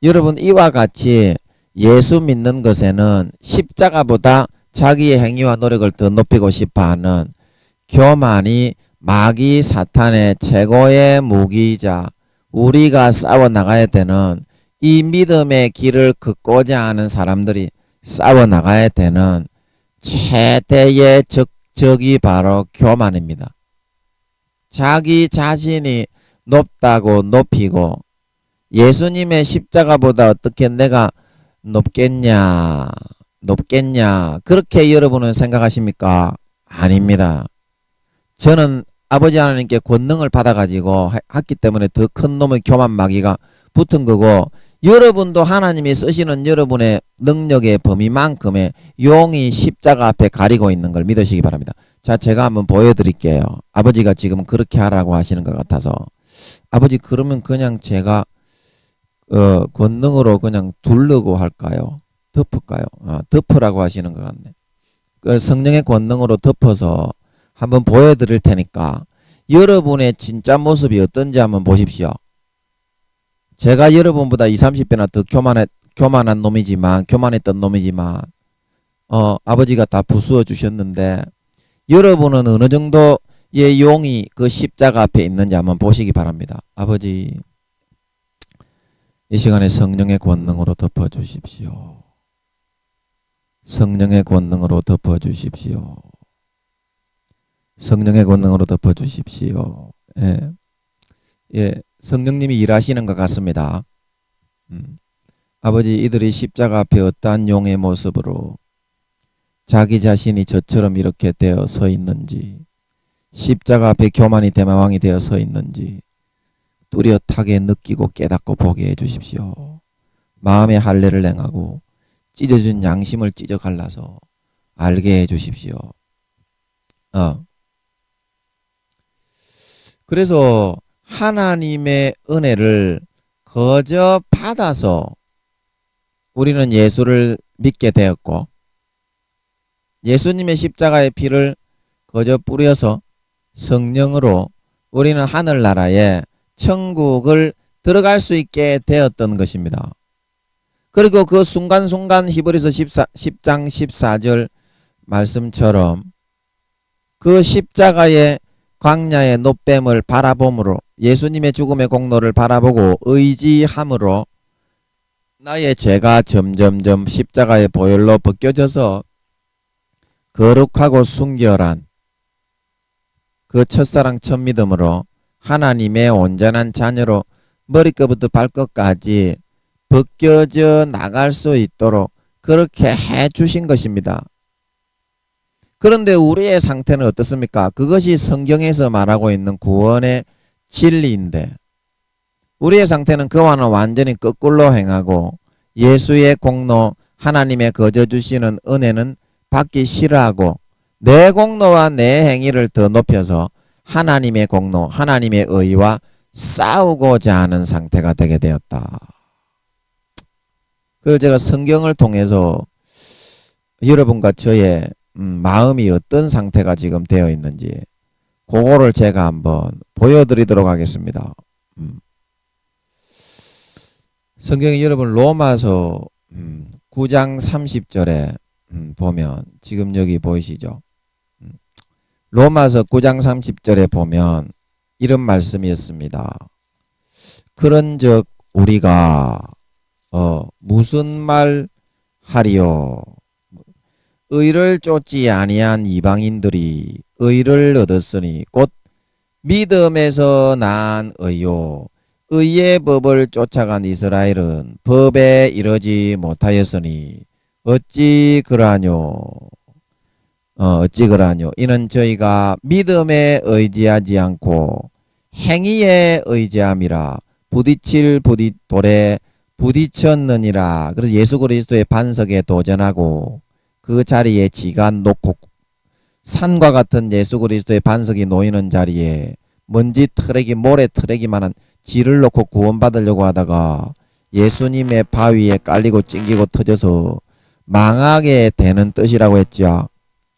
여러분, 이와 같이 예수 믿는 것에는 십자가보다 자기의 행위와 노력을 더 높이고 싶어하는 교만이 마귀 사탄의 최고의 무기이자 우리가 싸워나가야 되는 이 믿음의 길을 걷고자 하는 사람들이 싸워나가야 되는 최대의 적이 바로 교만입니다. 자기 자신이 높다고 높이고 예수님의 십자가보다 어떻게 내가 높겠냐 그렇게 여러분은 생각하십니까? 아닙니다. 저는 아버지 하나님께 권능을 받아가지고 했기 때문에 더 큰 놈의 교만 마귀가 붙은 거고, 여러분도 하나님이 쓰시는 여러분의 능력의 범위만큼의 용이 십자가 앞에 가리고 있는 걸 믿으시기 바랍니다. 자, 제가 한번 보여드릴게요. 아버지가 지금 그렇게 하라고 하시는 것 같아서. 아버지, 그러면 그냥 제가 권능으로 그냥 두르고 할까요? 덮을까요? 덮으라고 하시는 것 같네. 그 성령의 권능으로 덮어서 한번 보여드릴 테니까 여러분의 진짜 모습이 어떤지 한번 보십시오. 제가 여러분보다 20, 30배나 더 교만했던 놈이지만 아버지가 다 부수어 주셨는데 여러분은 어느 정도의 용이 그 십자가 앞에 있는지 한번 보시기 바랍니다. 아버지, 이 시간에 성령의 권능으로 덮어주십시오. 성령의 권능으로 덮어주십시오. 성령의 권능으로 덮어주십시오. 예, 성령님이 일하시는 것 같습니다. 아버지, 이들이 십자가 앞에 어떠한 용의 모습으로 자기 자신이 저처럼 이렇게 되어 서 있는지, 십자가 앞에 교만이 대마왕이 되어 서 있는지 뚜렷하게 느끼고 깨닫고 보게 해주십시오. 마음의 할례를 행하고 찢어준 양심을 찢어 갈라서 알게 해주십시오. 그래서 하나님의 은혜를 거저 받아서 우리는 예수를 믿게 되었고, 예수님의 십자가의 피를 거저 뿌려서 성령으로 우리는 하늘나라에 천국을 들어갈 수 있게 되었던 것입니다. 그리고 그 순간순간 히브리서 10장 14절 말씀처럼 그 십자가의 광야의 노뱀을 바라봄으로 예수님의 죽음의 공로를 바라보고 의지함으로 나의 죄가 점점점 십자가의 보혈로 벗겨져서 거룩하고 순결한 그 첫사랑 첫 믿음으로 하나님의 온전한 자녀로 머리끝부터 발끝까지 벗겨져 나갈 수 있도록 그렇게 해 주신 것입니다. 그런데 우리의 상태는 어떻습니까? 그것이 성경에서 말하고 있는 구원의 진리인데 우리의 상태는 그와는 완전히 거꾸로 행하고 예수의 공로 하나님의 거저 주시는 은혜는 받기 싫어하고 내 공로와 내 행위를 더 높여서 하나님의 공로 하나님의 의와 싸우고자 하는 상태가 되게 되었다. 그래서 제가 성경을 통해서 여러분과 저의 마음이 어떤 상태가 지금 되어 있는지 그거를 제가 한번 보여드리도록 하겠습니다. 성경에 여러분 로마서 9장 30절에 보면 지금 여기 보이시죠? 로마서 9장 30절에 보면 이런 말씀이었습니다. 그런즉 우리가 무슨 말 하리요? 의를 쫓지 아니한 이방인들이 의를 얻었으니 곧 믿음에서 난 의요. 의의 법을 쫓아간 이스라엘은 법에 이르지 못하였으니 어찌 그러하뇨? 어찌 그러하뇨? 이는 저희가 믿음에 의지하지 않고 행위에 의지함이라 부딪힐 돌에 부딪혔느니라. 그래서 예수 그리스도의 반석에 도전하고 그 자리에 지가 놓고 산과 같은 예수 그리스도의 반석이 놓이는 자리에 먼지 트레기 모래 트레기만한 지를 놓고 구원받으려고 하다가 예수님의 바위에 깔리고 찡기고 터져서 망하게 되는 뜻이라고 했죠.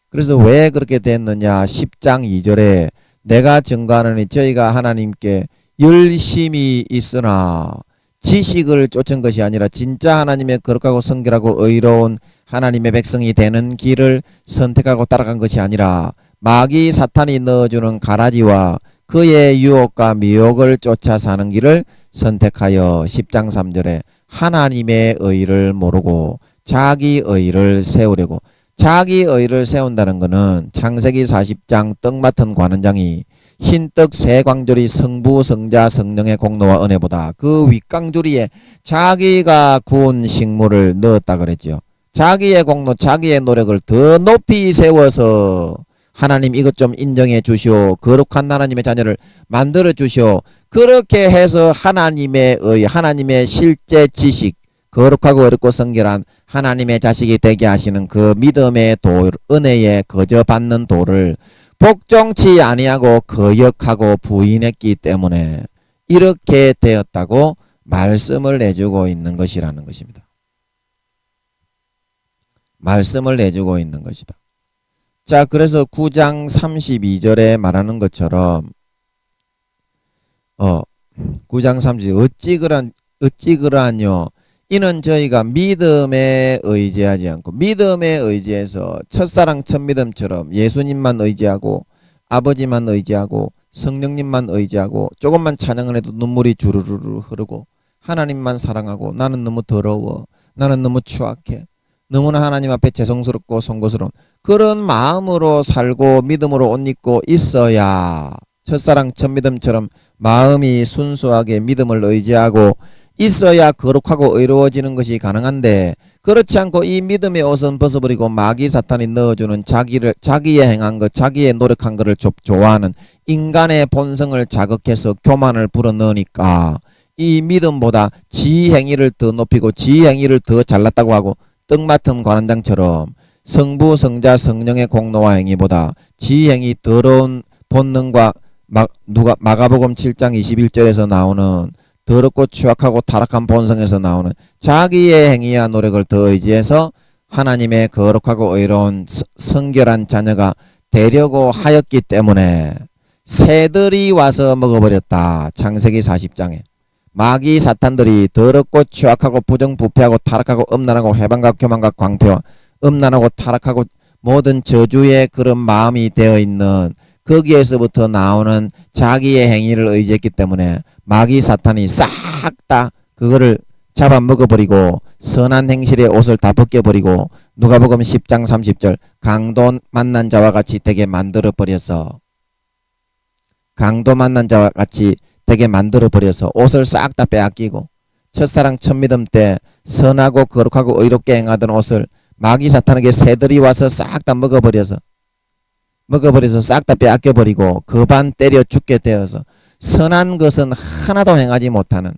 그래서 왜 그렇게 됐느냐? 10장 2절에 내가 증거하노니 저희가 하나님께 열심히 있으나 지식을 쫓은 것이 아니라 진짜 하나님의 거룩하고 성결하고 의로운 하나님의 백성이 되는 길을 선택하고 따라간 것이 아니라 마귀 사탄이 넣어주는 가라지와 그의 유혹과 미혹을 쫓아 사는 길을 선택하여 10장 3절에 하나님의 의를 모르고 자기 의를 세우려고. 자기 의를 세운다는 것은 창세기 40장 떡 맡은 관원장이 흰떡 세 광조리 성부 성자 성령의 공로와 은혜보다 그 윗광조리에 자기가 구운 식물을 넣었다 그랬죠. 자기의 공로 자기의 노력을 더 높이 세워서 하나님 이것 좀 인정해 주시오. 거룩한 하나님의 자녀를 만들어 주시오. 그렇게 해서 하나님의 의 하나님의 실제 지식 거룩하고 어렵고 성결한 하나님의 자식이 되게 하시는 그 믿음의 도 은혜의 거저 받는 도를 복종치 아니하고 거역하고 부인했기 때문에 이렇게 되었다고 말씀을 내주고 있는 것이라는 것입니다. 말씀을 내주고 있는 것이다. 자, 그래서 9장 32절에 말하는 것처럼 9장 32절 어찌 그러하뇨? 이는 저희가 믿음에 의지하지 않고 믿음에 의지해서 첫사랑 첫믿음처럼 예수님만 의지하고 아버지만 의지하고 성령님만 의지하고 조금만 찬양을 해도 눈물이 주르르 흐르고 하나님만 사랑하고 나는 너무 더러워 나는 너무 추악해 너무나 하나님 앞에 죄송스럽고 송구스러운 그런 마음으로 살고 믿음으로 옷 입고 있어야 첫사랑 첫믿음처럼 마음이 순수하게 믿음을 의지하고 있어야 거룩하고 의로워지는 것이 가능한데 그렇지 않고 이 믿음의 옷은 벗어버리고 마귀 사탄이 넣어주는 자기의 행한 것 자기의 노력한 것을 좋아하는 인간의 본성을 자극해서 교만을 불어넣으니까 이 믿음보다 지 행위를 더 높이고 지 행위를 더 잘났다고 하고 떡 맡은 관원장처럼 성부 성자 성령의 공로와 행위보다 지 행위 더러운 본능과 마가복음 7장 21절에서 나오는 더럽고 추악하고 타락한 본성에서 나오는 자기의 행위와 노력을 더 의지해서 하나님의 거룩하고 의로운 성결한 자녀가 되려고 하였기 때문에 새들이 와서 먹어버렸다. 창세기 40장에 마귀 사탄들이 더럽고 추악하고 부정부패하고 타락하고 음란하고 해방과 교만과 광폐와 음란하고 타락하고 모든 저주의 그런 마음이 되어 있는 거기에서부터 나오는 자기의 행위를 의지했기 때문에 마귀 사탄이 싹 다 그거를 잡아먹어버리고 선한 행실의 옷을 다 벗겨버리고 누가복음 10장 30절 강도 만난 자와 같이 되게 만들어버려서 옷을 싹 다 빼앗기고 첫사랑 첫 믿음 때 선하고 거룩하고 의롭게 행하던 옷을 마귀 사탄에게 새들이 와서 싹 다 먹어버려서 싹 다 빼앗겨버리고 거반 때려 죽게 되어서 선한 것은 하나도 행하지 못하는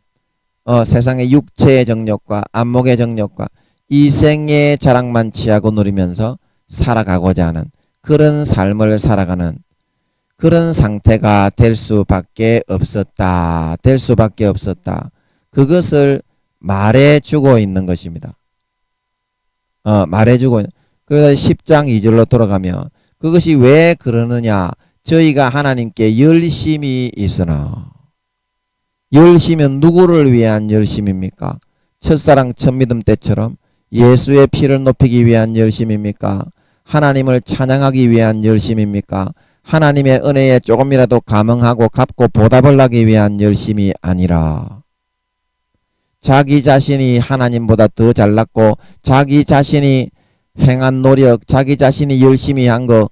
세상의 육체의 정욕과 안목의 정욕과 이생의 자랑만 취하고 누리면서 살아가고자 하는 그런 삶을 살아가는 그런 상태가 될 수밖에 없었다. 그것을 말해주고 있는 것입니다. 말해주고 있는. 그래서 10장 2절로 돌아가면 그것이 왜 그러느냐. 저희가 하나님께 열심히 있으나. 열심은 누구를 위한 열심입니까? 첫사랑 첫 믿음 때처럼 예수의 피를 높이기 위한 열심입니까? 하나님을 찬양하기 위한 열심입니까? 하나님의 은혜에 조금이라도 감응하고 갚고 보답을 하기 위한 열심이 아니라 자기 자신이 하나님보다 더 잘났고 자기 자신이 행한 노력, 자기 자신이 열심히 한 거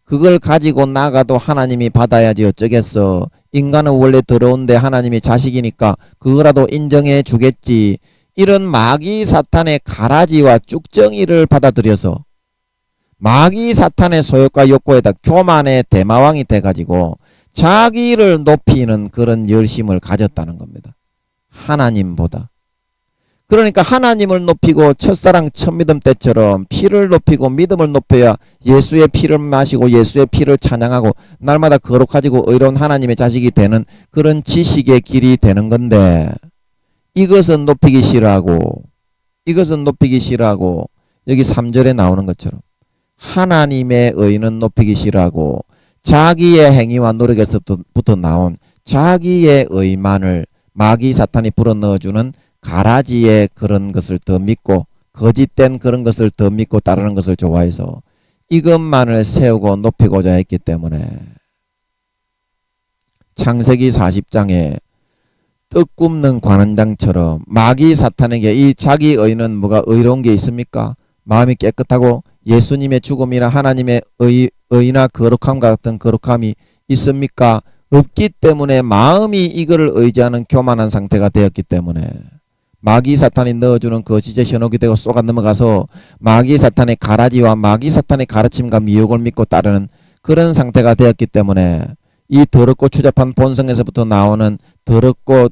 그걸 가지고 나가도 하나님이 받아야지 어쩌겠어. 인간은 원래 더러운데 하나님이 자식이니까 그거라도 인정해 주겠지. 이런 마귀 사탄의 가라지와 쭉정이를 받아들여서 마귀 사탄의 소욕과 욕구에다 교만의 대마왕이 돼가지고 자기를 높이는 그런 열심을 가졌다는 겁니다. 하나님보다. 그러니까 하나님을 높이고 첫사랑 첫 믿음 때처럼 피를 높이고 믿음을 높여야 예수의 피를 마시고 예수의 피를 찬양하고 날마다 거룩하지고 의로운 하나님의 자식이 되는 그런 지식의 길이 되는 건데 이것은 높이기 싫어하고 여기 3절에 나오는 것처럼 하나님의 의는 높이기 싫어하고 자기의 행위와 노력에서부터 나온 자기의 의만을 마귀 사탄이 불어넣어주는 가라지의 그런 것을 더 믿고 거짓된 그런 것을 더 믿고 따르는 것을 좋아해서 이것만을 세우고 높이고자 했기 때문에 창세기 40장에 떡 굽는 관원장처럼 마귀 사탄에게 이 자기 의는 뭐가 의로운 게 있습니까? 마음이 깨끗하고 예수님의 죽음이나 하나님의 의나 거룩함과 같은 거룩함이 있습니까? 없기 때문에 마음이 이거를 의지하는 교만한 상태가 되었기 때문에 마귀 사탄이 넣어주는 거짓의 현혹이 되고 쏘가 넘어가서 마귀 사탄의 가라지와 마귀 사탄의 가르침과 미혹을 믿고 따르는 그런 상태가 되었기 때문에 이 더럽고 추잡한 본성에서부터 나오는 더럽고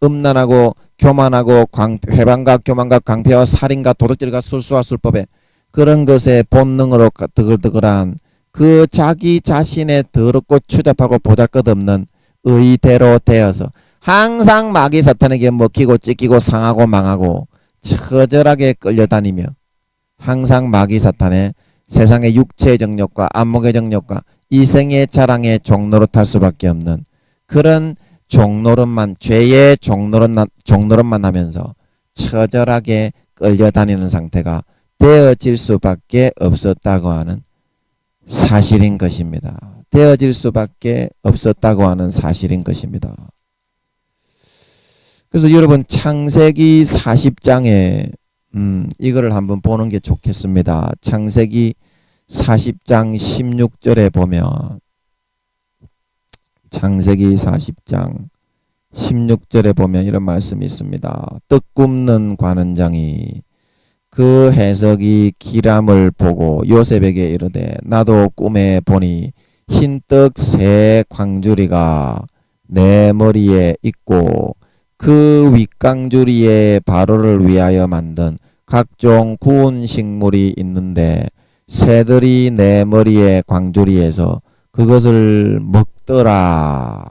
음란하고 교만하고 회방과 교만과 강패와 살인과 도둑질과 술수와 술법에 그런 것에 본능으로 드글드글한 그 자기 자신의 더럽고 추잡하고 보잘것없는 의대로 되어서 항상 마귀 사탄에게 먹히고 찢기고 상하고 망하고 처절하게 끌려다니며 항상 마귀 사탄의 세상의 육체의 정욕과 안목의 정욕과 이생의 자랑의 종노릇할 수밖에 없는 그런 종노릇만 죄의 종노릇만 하면서 처절하게 끌려다니는 상태가 되어질 수밖에 없었다고 하는 사실인 것입니다. 되어질 수밖에 없었다고 하는 사실인 것입니다. 그래서 여러분 창세기 40장에 이거를 한번 보는 게 좋겠습니다. 창세기 40장 16절에 보면 창세기 40장 16절에 보면 이런 말씀이 있습니다. 떡 굽는 관원장이 그 해석이 기람을 보고 요셉에게 이르되 나도 꿈에 보니 흰떡 세 광주리가 내 머리에 있고 그 윗광주리에 바로를 위하여 만든 각종 구운 식물이 있는데 새들이 내 머리에 광주리에서 그것을 먹더라.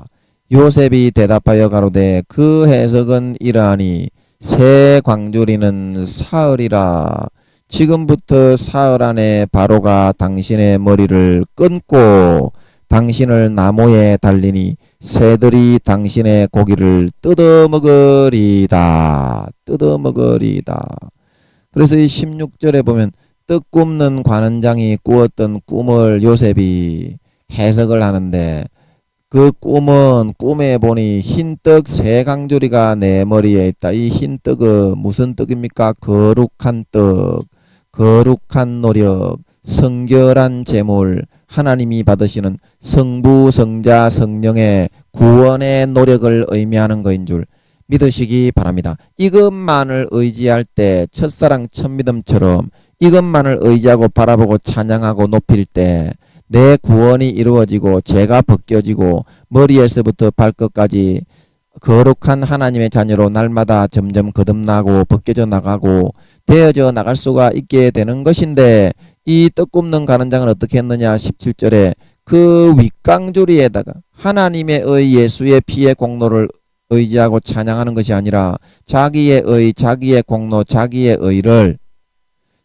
요셉이 대답하여 가로되 그 해석은 이러하니 새 광주리는 사흘이라. 지금부터 사흘 안에 바로가 당신의 머리를 끊고 당신을 나무에 달리니 새들이 당신의 고기를 뜯어먹으리다. 그래서 이 16절에 보면 떡 굽는 관원장이 꾸었던 꿈을 요셉이 해석을 하는데 그 꿈은 꿈에 보니 흰떡 세 강조리가 내 머리에 있다. 이 흰떡은 무슨 떡입니까? 거룩한 떡, 거룩한 노력, 성결한 제물, 하나님이 받으시는 성부, 성자, 성령의 구원의 노력을 의미하는 것인 줄 믿으시기 바랍니다. 이것만을 의지할 때 첫사랑 첫믿음처럼 이것만을 의지하고 바라보고 찬양하고 높일 때 내 구원이 이루어지고 죄가 벗겨지고 머리에서부터 발끝까지 거룩한 하나님의 자녀로 날마다 점점 거듭나고 벗겨져 나가고 되어져 나갈 수가 있게 되는 것인데 이 떡 굽는 가는장은 어떻게 했느냐 17절에 그 윗강조리에다가 하나님의 의 예수의 피의 공로를 의지하고 찬양하는 것이 아니라 자기의 의, 자기의 공로, 자기의 의를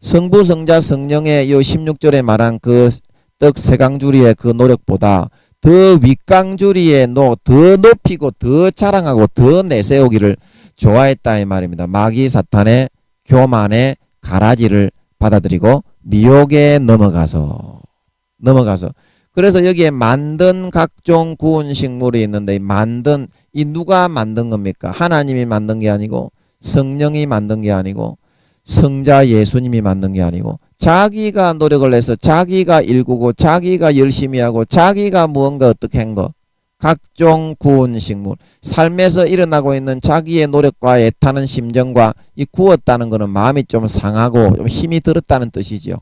성부, 성자, 성령의 요 16절에 말한 그 떡 세강주리의 그 노력보다 더 윗강주리에 더 높이고 더 자랑하고 더 내세우기를 좋아했다 이 말입니다. 마귀 사탄의 교만의 가라지를 받아들이고 미혹에 넘어가서 그래서 여기에 만든 각종 구운 식물이 있는데 이 누가 만든 겁니까? 하나님이 만든 게 아니고 성령이 만든 게 아니고 성자 예수님이 만든 게 아니고 자기가 노력을 해서 자기가 일구고 자기가 열심히 하고 자기가 무언가 어떻게 한 거 각종 구운 식물 삶에서 일어나고 있는 자기의 노력과 애타는 심정과 이 구웠다는 것은 마음이 좀 상하고 좀 힘이 들었다는 뜻이죠.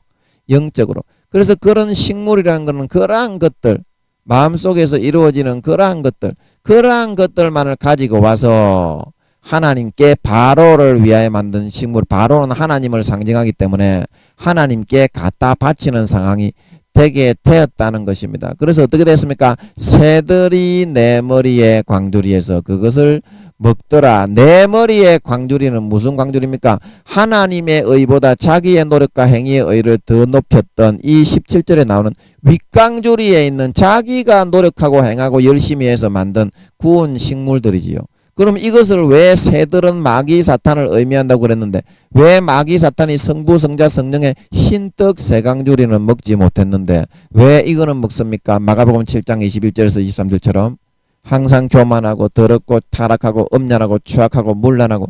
영적으로. 그래서 그런 식물이라는 것은 그러한 것들 마음속에서 이루어지는 그러한 것들만을 가지고 와서 하나님께 바로를 위하여 만든 식물 바로는 하나님을 상징하기 때문에 하나님께 갖다 바치는 상황이 되게 되었다는 것입니다. 그래서 어떻게 됐습니까? 새들이 내 머리에 광주리에서 그것을 먹더라. 내 머리에 광주리는 무슨 광주리입니까? 하나님의 의보다 자기의 노력과 행위의 의를 더 높였던 이 17절에 나오는 윗광주리에 있는 자기가 노력하고 행하고 열심히 해서 만든 구운 식물들이지요. 그럼 이것을 왜 새들은 마귀 사탄을 의미한다고 그랬는데 왜 마귀 사탄이 성부 성자 성령의 흰떡 세강주리는 먹지 못했는데 왜 이거는 먹습니까? 마가복음 7장 21절에서 23절처럼 항상 교만하고 더럽고 타락하고 음란하고 추악하고 문란하고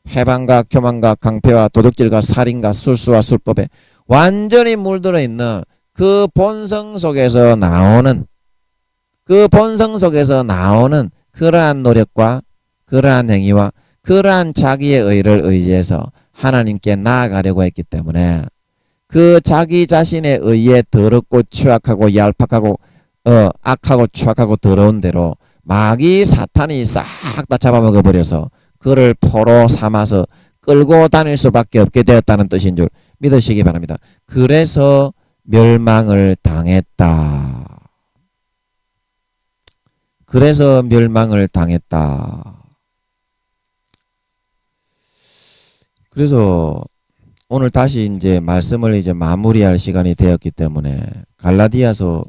해방과 교만과 강패와 도둑질과 살인과 술수와 술법에 완전히 물들어 있는 그 본성 속에서 나오는 그러한 노력과 그러한 행위와 그러한 자기의 의를 의지해서 하나님께 나아가려고 했기 때문에 그 자기 자신의 의에 더럽고 추악하고 얄팍하고 악하고 추악하고 더러운 대로 마귀 사탄이 싹 다 잡아먹어버려서 그를 포로 삼아서 끌고 다닐 수밖에 없게 되었다는 뜻인 줄 믿으시기 바랍니다. 그래서 멸망을 당했다. 그래서 오늘 다시 이제 말씀을 이제 마무리할 시간이 되었기 때문에 갈라디아서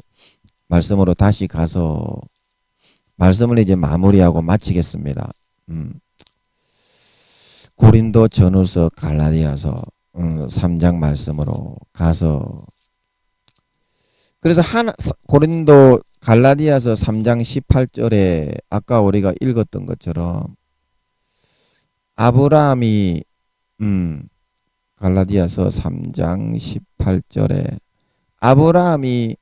말씀으로 다시 가서 말씀을 이제 마무리하고 마치겠습니다. 고린도 전후서 갈라디아서 3장 말씀으로 가서 그래서 고린도 갈라디아서 3장 18절에 아까 우리가 읽었던 것처럼 아브라함이 갈라디아서 3장 18절에 아브라함이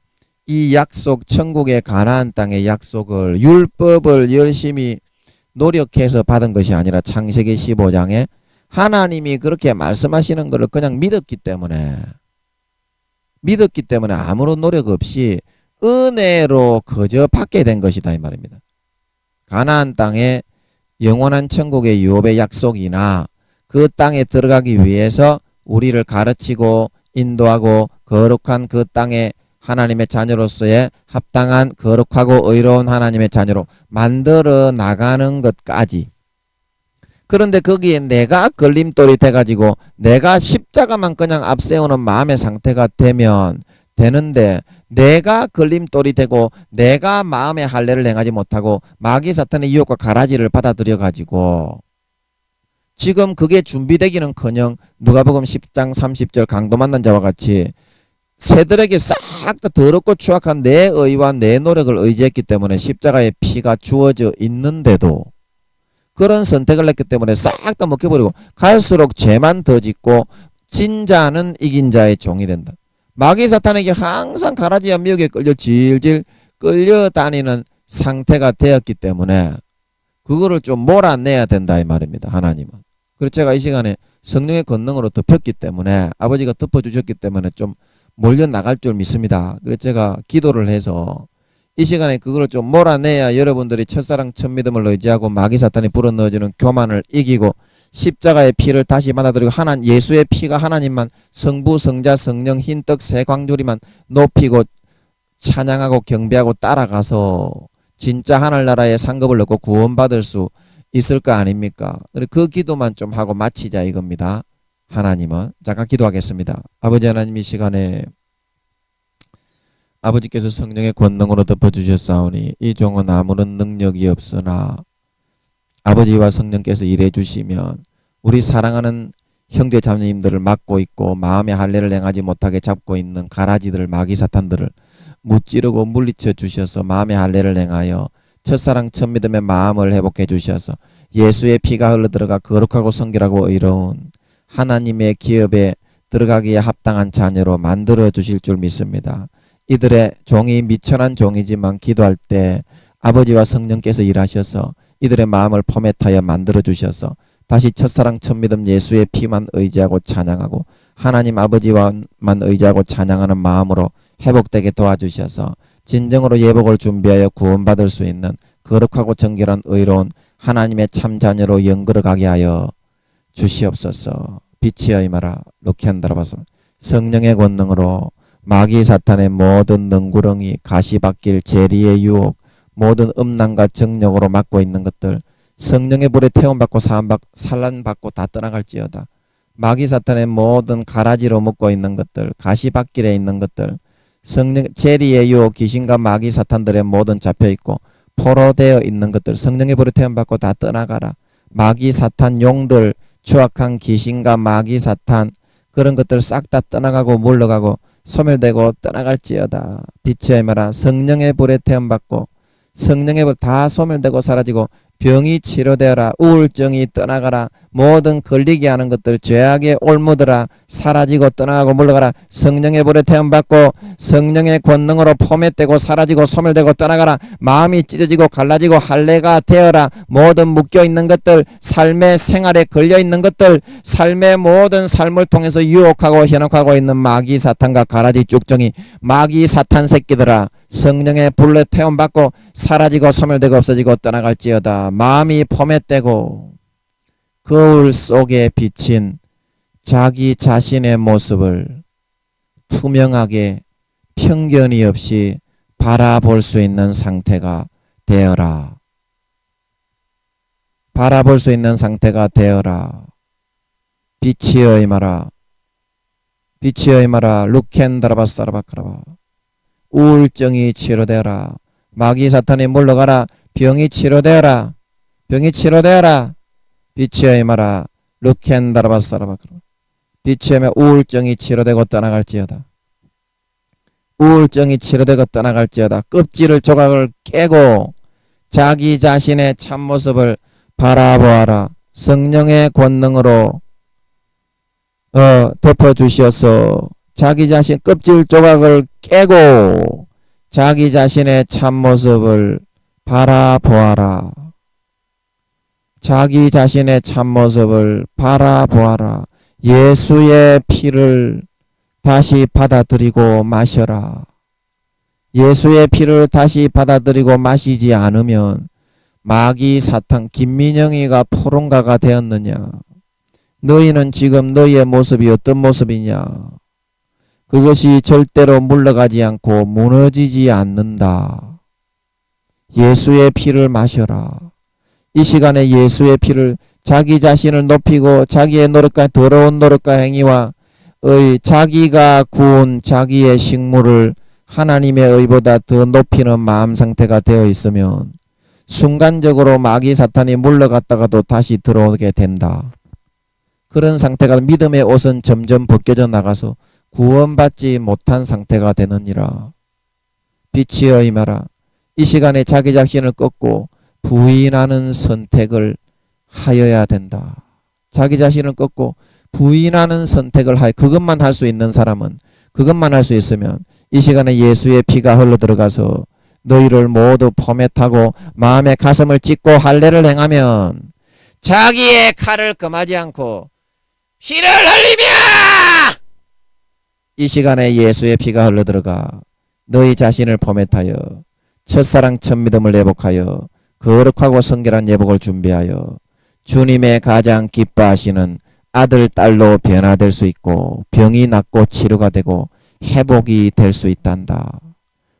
이 약속 천국의 가나안 땅의 약속을 율법을 열심히 노력해서 받은 것이 아니라 창세기 15장에 하나님이 그렇게 말씀하시는 것을 그냥 믿었기 때문에 아무런 노력 없이 은혜로 거저 받게 된 것이다 이 말입니다. 가나안 땅의 영원한 천국의 유업의 약속이나 그 땅에 들어가기 위해서 우리를 가르치고 인도하고 거룩한 그 땅에 하나님의 자녀로서의 합당한 거룩하고 의로운 하나님의 자녀로 만들어 나가는 것까지. 그런데 거기에 내가 걸림돌이 돼가지고 내가 십자가만 그냥 앞세우는 마음의 상태가 되면 되는데 내가 걸림돌이 되고 내가 마음의 할례를 행하지 못하고 마귀 사탄의 유혹과 가라지를 받아들여 가지고 지금 그게 준비되기는커녕 누가복음 10장 30절 강도 만난 자와 같이 새들에게 싹 다 더럽고 추악한 내 의와 내 노력을 의지했기 때문에 십자가의 피가 주어져 있는데도 그런 선택을 했기 때문에 싹 다 먹혀버리고 갈수록 죄만 더 짓고 진 자는 이긴 자의 종이 된다. 마귀 사탄에게 항상 가라지와 미혹에 끌려 질질 끌려다니는 상태가 되었기 때문에 그거를 좀 몰아내야 된다 이 말입니다. 하나님은. 그래서 제가 이 시간에 성령의 권능으로 덮였기 때문에 아버지가 덮어주셨기 때문에 좀 몰려나갈 줄 믿습니다. 그래서 제가 기도를 해서 이 시간에 그걸 좀 몰아내야 여러분들이 첫사랑 첫 믿음을 의지하고 마귀 사탄이 불어넣어주는 교만을 이기고 십자가의 피를 다시 받아들이고 예수의 피가 하나님만 성부 성자 성령 흰떡 새 광주리만 높이고 찬양하고 경배하고 따라가서 진짜 하늘나라의 상급을 얻고 구원받을 수 있을 거 아닙니까? 그 기도만 좀 하고 마치자 이겁니다. 하나님은. 잠깐 기도하겠습니다. 아버지 하나님 이 시간에 아버지께서 성령의 권능으로 덮어주셨사오니 이 종은 아무런 능력이 없으나 아버지와 성령께서 일해 주시면 우리 사랑하는 형제 자매님들을 막고 있고 마음의 할례를 행하지 못하게 잡고 있는 가라지들 마귀 사탄들을 무찌르고 물리쳐 주셔서 마음의 할례를 행하여 첫사랑 첫 믿음의 마음을 회복해 주셔서 예수의 피가 흘러들어가 거룩하고 성결하고 의로운 하나님의 기업에 들어가기에 합당한 자녀로 만들어 주실 줄 믿습니다. 이들의 종이 미천한 종이지만 기도할 때 아버지와 성령께서 일하셔서 이들의 마음을 포맷하여 만들어 주셔서 다시 첫사랑 첫 믿음 예수의 피만 의지하고 찬양하고 하나님 아버지와만 의지하고 찬양하는 마음으로 회복되게 도와주셔서 진정으로 예복을 준비하여 구원받을 수 있는 거룩하고 정결한 의로운 하나님의 참자녀로 연걸어가게 하여 주시옵소서. 빛이여 임하라. 로키안다라바서 성령의 권능으로 마귀 사탄의 모든 능구렁이 가시밭길 재리의 유혹 모든 음란과 정욕으로 막고 있는 것들 성령의 불에 태움받고 산란받고 다 떠나갈지어다. 마귀 사탄의 모든 가라지로 묶고 있는 것들 가시밭길에 있는 것들 성령 재리의 유혹 귀신과 마귀 사탄들의 모든 잡혀있고 포로되어 있는 것들 성령의 불에 태움받고 다 떠나가라. 마귀 사탄 용들 추악한 귀신과 마귀 사탄 그런 것들 싹 다 떠나가고 물러가고 소멸되고 떠나갈지어다. 빛의 임하라. 성령의 불에 태움받고 성령의 불 다 소멸되고 사라지고 병이 치료되어라. 우울증이 떠나가라. 모든 걸리게 하는 것들 죄악의 올무더라. 사라지고 떠나가고 물러가라. 성령의 불에 태움받고 성령의 권능으로 포맷되고 사라지고 소멸되고 떠나가라. 마음이 찢어지고 갈라지고 할례가 되어라. 모든 묶여있는 것들 삶의 생활에 걸려있는 것들 삶의 모든 삶을 통해서 유혹하고 현혹하고 있는 마귀 사탄과 가라지 쭉정이 마귀 사탄 새끼들아 성령의 불에 태움받고 사라지고 소멸되고 없어지고 떠나갈지어다. 마음이 포맷되고 거울 속에 비친 자기 자신의 모습을 투명하게 편견이 없이 바라볼 수 있는 상태가 되어라. 바라볼 수 있는 상태가 되어라. 빛이여 임하라. 빛이여 임하라. 루켄다라바사라바카라바. 우울증이 치료되어라. 마귀 사탄이 물러가라. 병이 치료되어라. 병이 치료되어라. 빛이여 임하라. 루켄다라바사라바카라바. 빛이여 임하라. 우울증이 치료되고 떠나갈지어다. 우울증이 치료되고 떠나갈지어다. 껍질을 조각을 깨고 자기 자신의 참모습을 바라보아라. 성령의 권능으로 덮어주시어서 자기 자신 껍질 조각을 깨고 자기 자신의 참모습을 바라보아라. 자기 자신의 참모습을 바라보아라. 예수의 피를 다시 받아들이고 마셔라. 예수의 피를 다시 받아들이고 마시지 않으면 마귀 사탄 김민영이가 포롱가가 되었느냐? 너희는 지금 너희의 모습이 어떤 모습이냐? 그것이 절대로 물러가지 않고 무너지지 않는다. 예수의 피를 마셔라. 이 시간에 예수의 피를 자기 자신을 높이고 자기의 노력과 더러운 노력과 행위와 자기가 구운 자기의 식물을 하나님의 의보다 더 높이는 마음 상태가 되어 있으면 순간적으로 마귀 사탄이 물러갔다가도 다시 들어오게 된다. 그런 상태가 믿음의 옷은 점점 벗겨져 나가서 구원받지 못한 상태가 되느니라. 빛이여 임하라. 이 시간에 자기 자신을 꺾고 부인하는 선택을 하여야 된다. 자기 자신을 꺾고 부인하는 선택을 하여 그것만 할 수 있는 사람은 그것만 할 수 있으면 이 시간에 예수의 피가 흘러 들어가서 너희를 모두 포맷하고 마음의 가슴을 찢고 할례를 행하면 자기의 칼을 금하지 않고 피를 흘리며 이 시간에 예수의 피가 흘러 들어가 너희 자신을 포맷하여 첫사랑 첫 믿음을 회복하여 거룩하고 성결한 예복을 준비하여 주님의 가장 기뻐하시는 아들, 딸로 변화될 수 있고 병이 낫고 치료가 되고 회복이 될 수 있단다.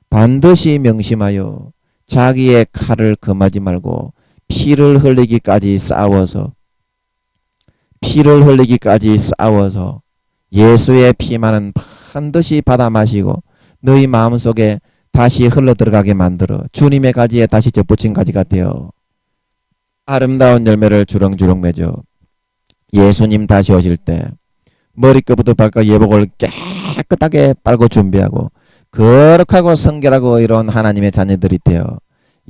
반드시 명심하여 자기의 칼을 금하지 말고 피를 흘리기까지 싸워서 예수의 피만은 반드시 받아 마시고 너희 마음속에 다시 흘러 들어가게 만들어 주님의 가지에 다시 접붙인 가지가 되어 아름다운 열매를 주렁주렁 맺어 예수님 다시 오실 때 머리끝부터 발끝 예복을 깨끗하게 빨고 준비하고 거룩하고 성결하고 의로운 하나님의 자녀들이 되어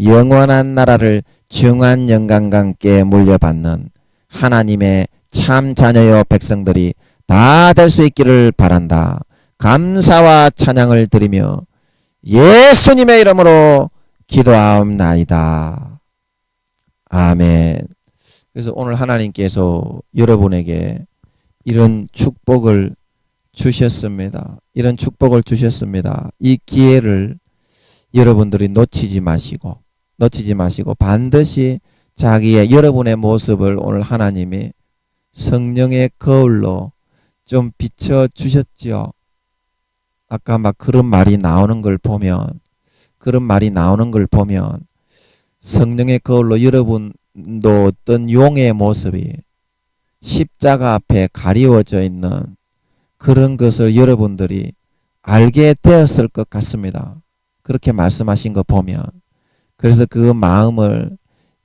영원한 나라를 중한 영광과 함께 물려받는 하나님의 참 자녀여 백성들이 다 될 수 있기를 바란다. 감사와 찬양을 드리며 예수님의 이름으로 기도하옵나이다. 아멘. 그래서 오늘 하나님께서 여러분에게 이런 축복을 주셨습니다. 이런 축복을 주셨습니다. 이 기회를 여러분들이 놓치지 마시고 반드시 여러분의 모습을 오늘 하나님이 성령의 거울로 좀 비춰주셨죠. 아까 막 그런 말이 나오는 걸 보면 성령의 거울로 여러분도 어떤 용의 모습이 십자가 앞에 가리워져 있는 그런 것을 여러분들이 알게 되었을 것 같습니다. 그렇게 말씀하신 거 보면. 그래서 그 마음을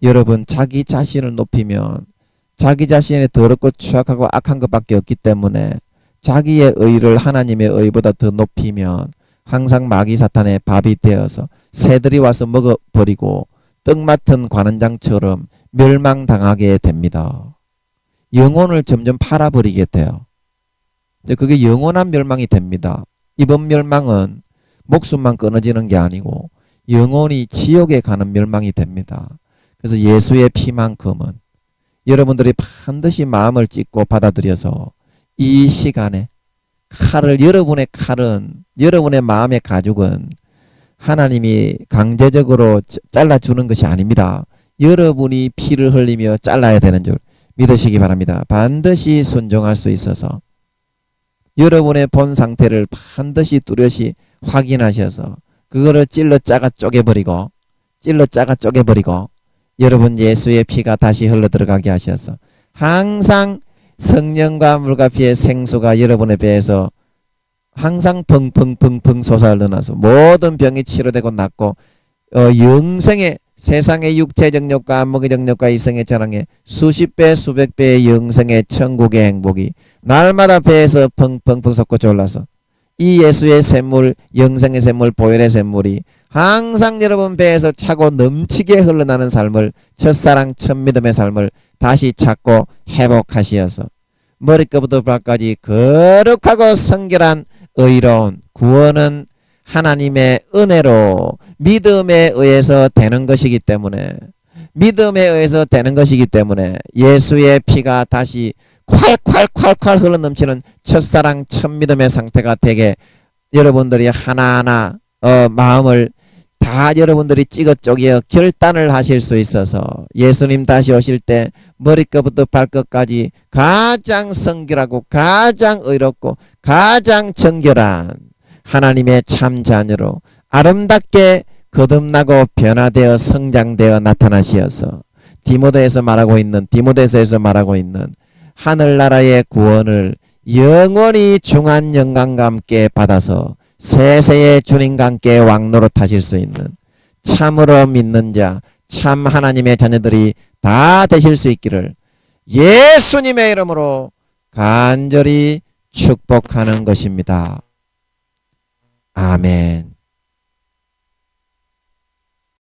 여러분 자기 자신을 높이면 자기 자신이 더럽고 추악하고 악한 것밖에 없기 때문에 자기의 의를 하나님의 의보다 더 높이면 항상 마귀 사탄의 밥이 되어서 새들이 와서 먹어버리고 떡 맡은 관원장처럼 멸망당하게 됩니다. 영혼을 점점 팔아버리게 돼요. 그게 영원한 멸망이 됩니다. 이번 멸망은 목숨만 끊어지는 게 아니고 영혼이 지옥에 가는 멸망이 됩니다. 그래서 예수의 피만큼은 여러분들이 반드시 마음을 찢고 받아들여서 이 시간에 여러분의 마음의 가죽은 하나님이 강제적으로 잘라주는 것이 아닙니다. 여러분이 피를 흘리며 잘라야 되는 줄 믿으시기 바랍니다. 반드시 순종할 수 있어서 여러분의 본 상태를 반드시 뚜렷이 확인하셔서 그거를 찔러 짜가 쪼개버리고 여러분 예수의 피가 다시 흘러 들어가게 하셔서 항상 성령과 물과 피의 생수가 여러분의 배에서 항상 펑펑펑펑 솟아올라서 모든 병이 치료되고 낫고 영생의 세상의 육체 정욕과 안목의 정욕과 이성의 자랑에 수십 배 수백 배의 영생의 천국의 행복이 날마다 배에서 펑펑펑 솟구쳐 올라서 이 예수의 샘물, 영생의 샘물, 보혈의 샘물이 항상 여러분 배에서 차고 넘치게 흘러나는 삶을, 첫사랑 첫 믿음의 삶을 다시 찾고 회복하시어서 머리끝부터 발까지 거룩하고 성결한 의로운 구원은 하나님의 은혜로 믿음에 의해서 되는 것이기 때문에 예수의 피가 다시 콸콸콸콸 흘러넘치는 첫사랑 첫 믿음의 상태가 되게 여러분들이 하나하나 마음을 다 여러분들이 찍어 쪼개어 결단을 하실 수 있어서 예수님 다시 오실 때 머리끝부터 발끝까지 가장 성결하고 가장 의롭고 가장 정결한 하나님의 참 자녀로 아름답게 거듭나고 변화되어 성장되어 나타나시어서 디모데에서 말하고 있는 하늘나라의 구원을 영원히 중한 영광과 함께 받아서 세세의 주님과 함께 왕노릇하실 수 있는 참으로 믿는 자, 참 하나님의 자녀들이 다 되실 수 있기를 예수님의 이름으로 간절히 축복하는 것입니다. 아멘.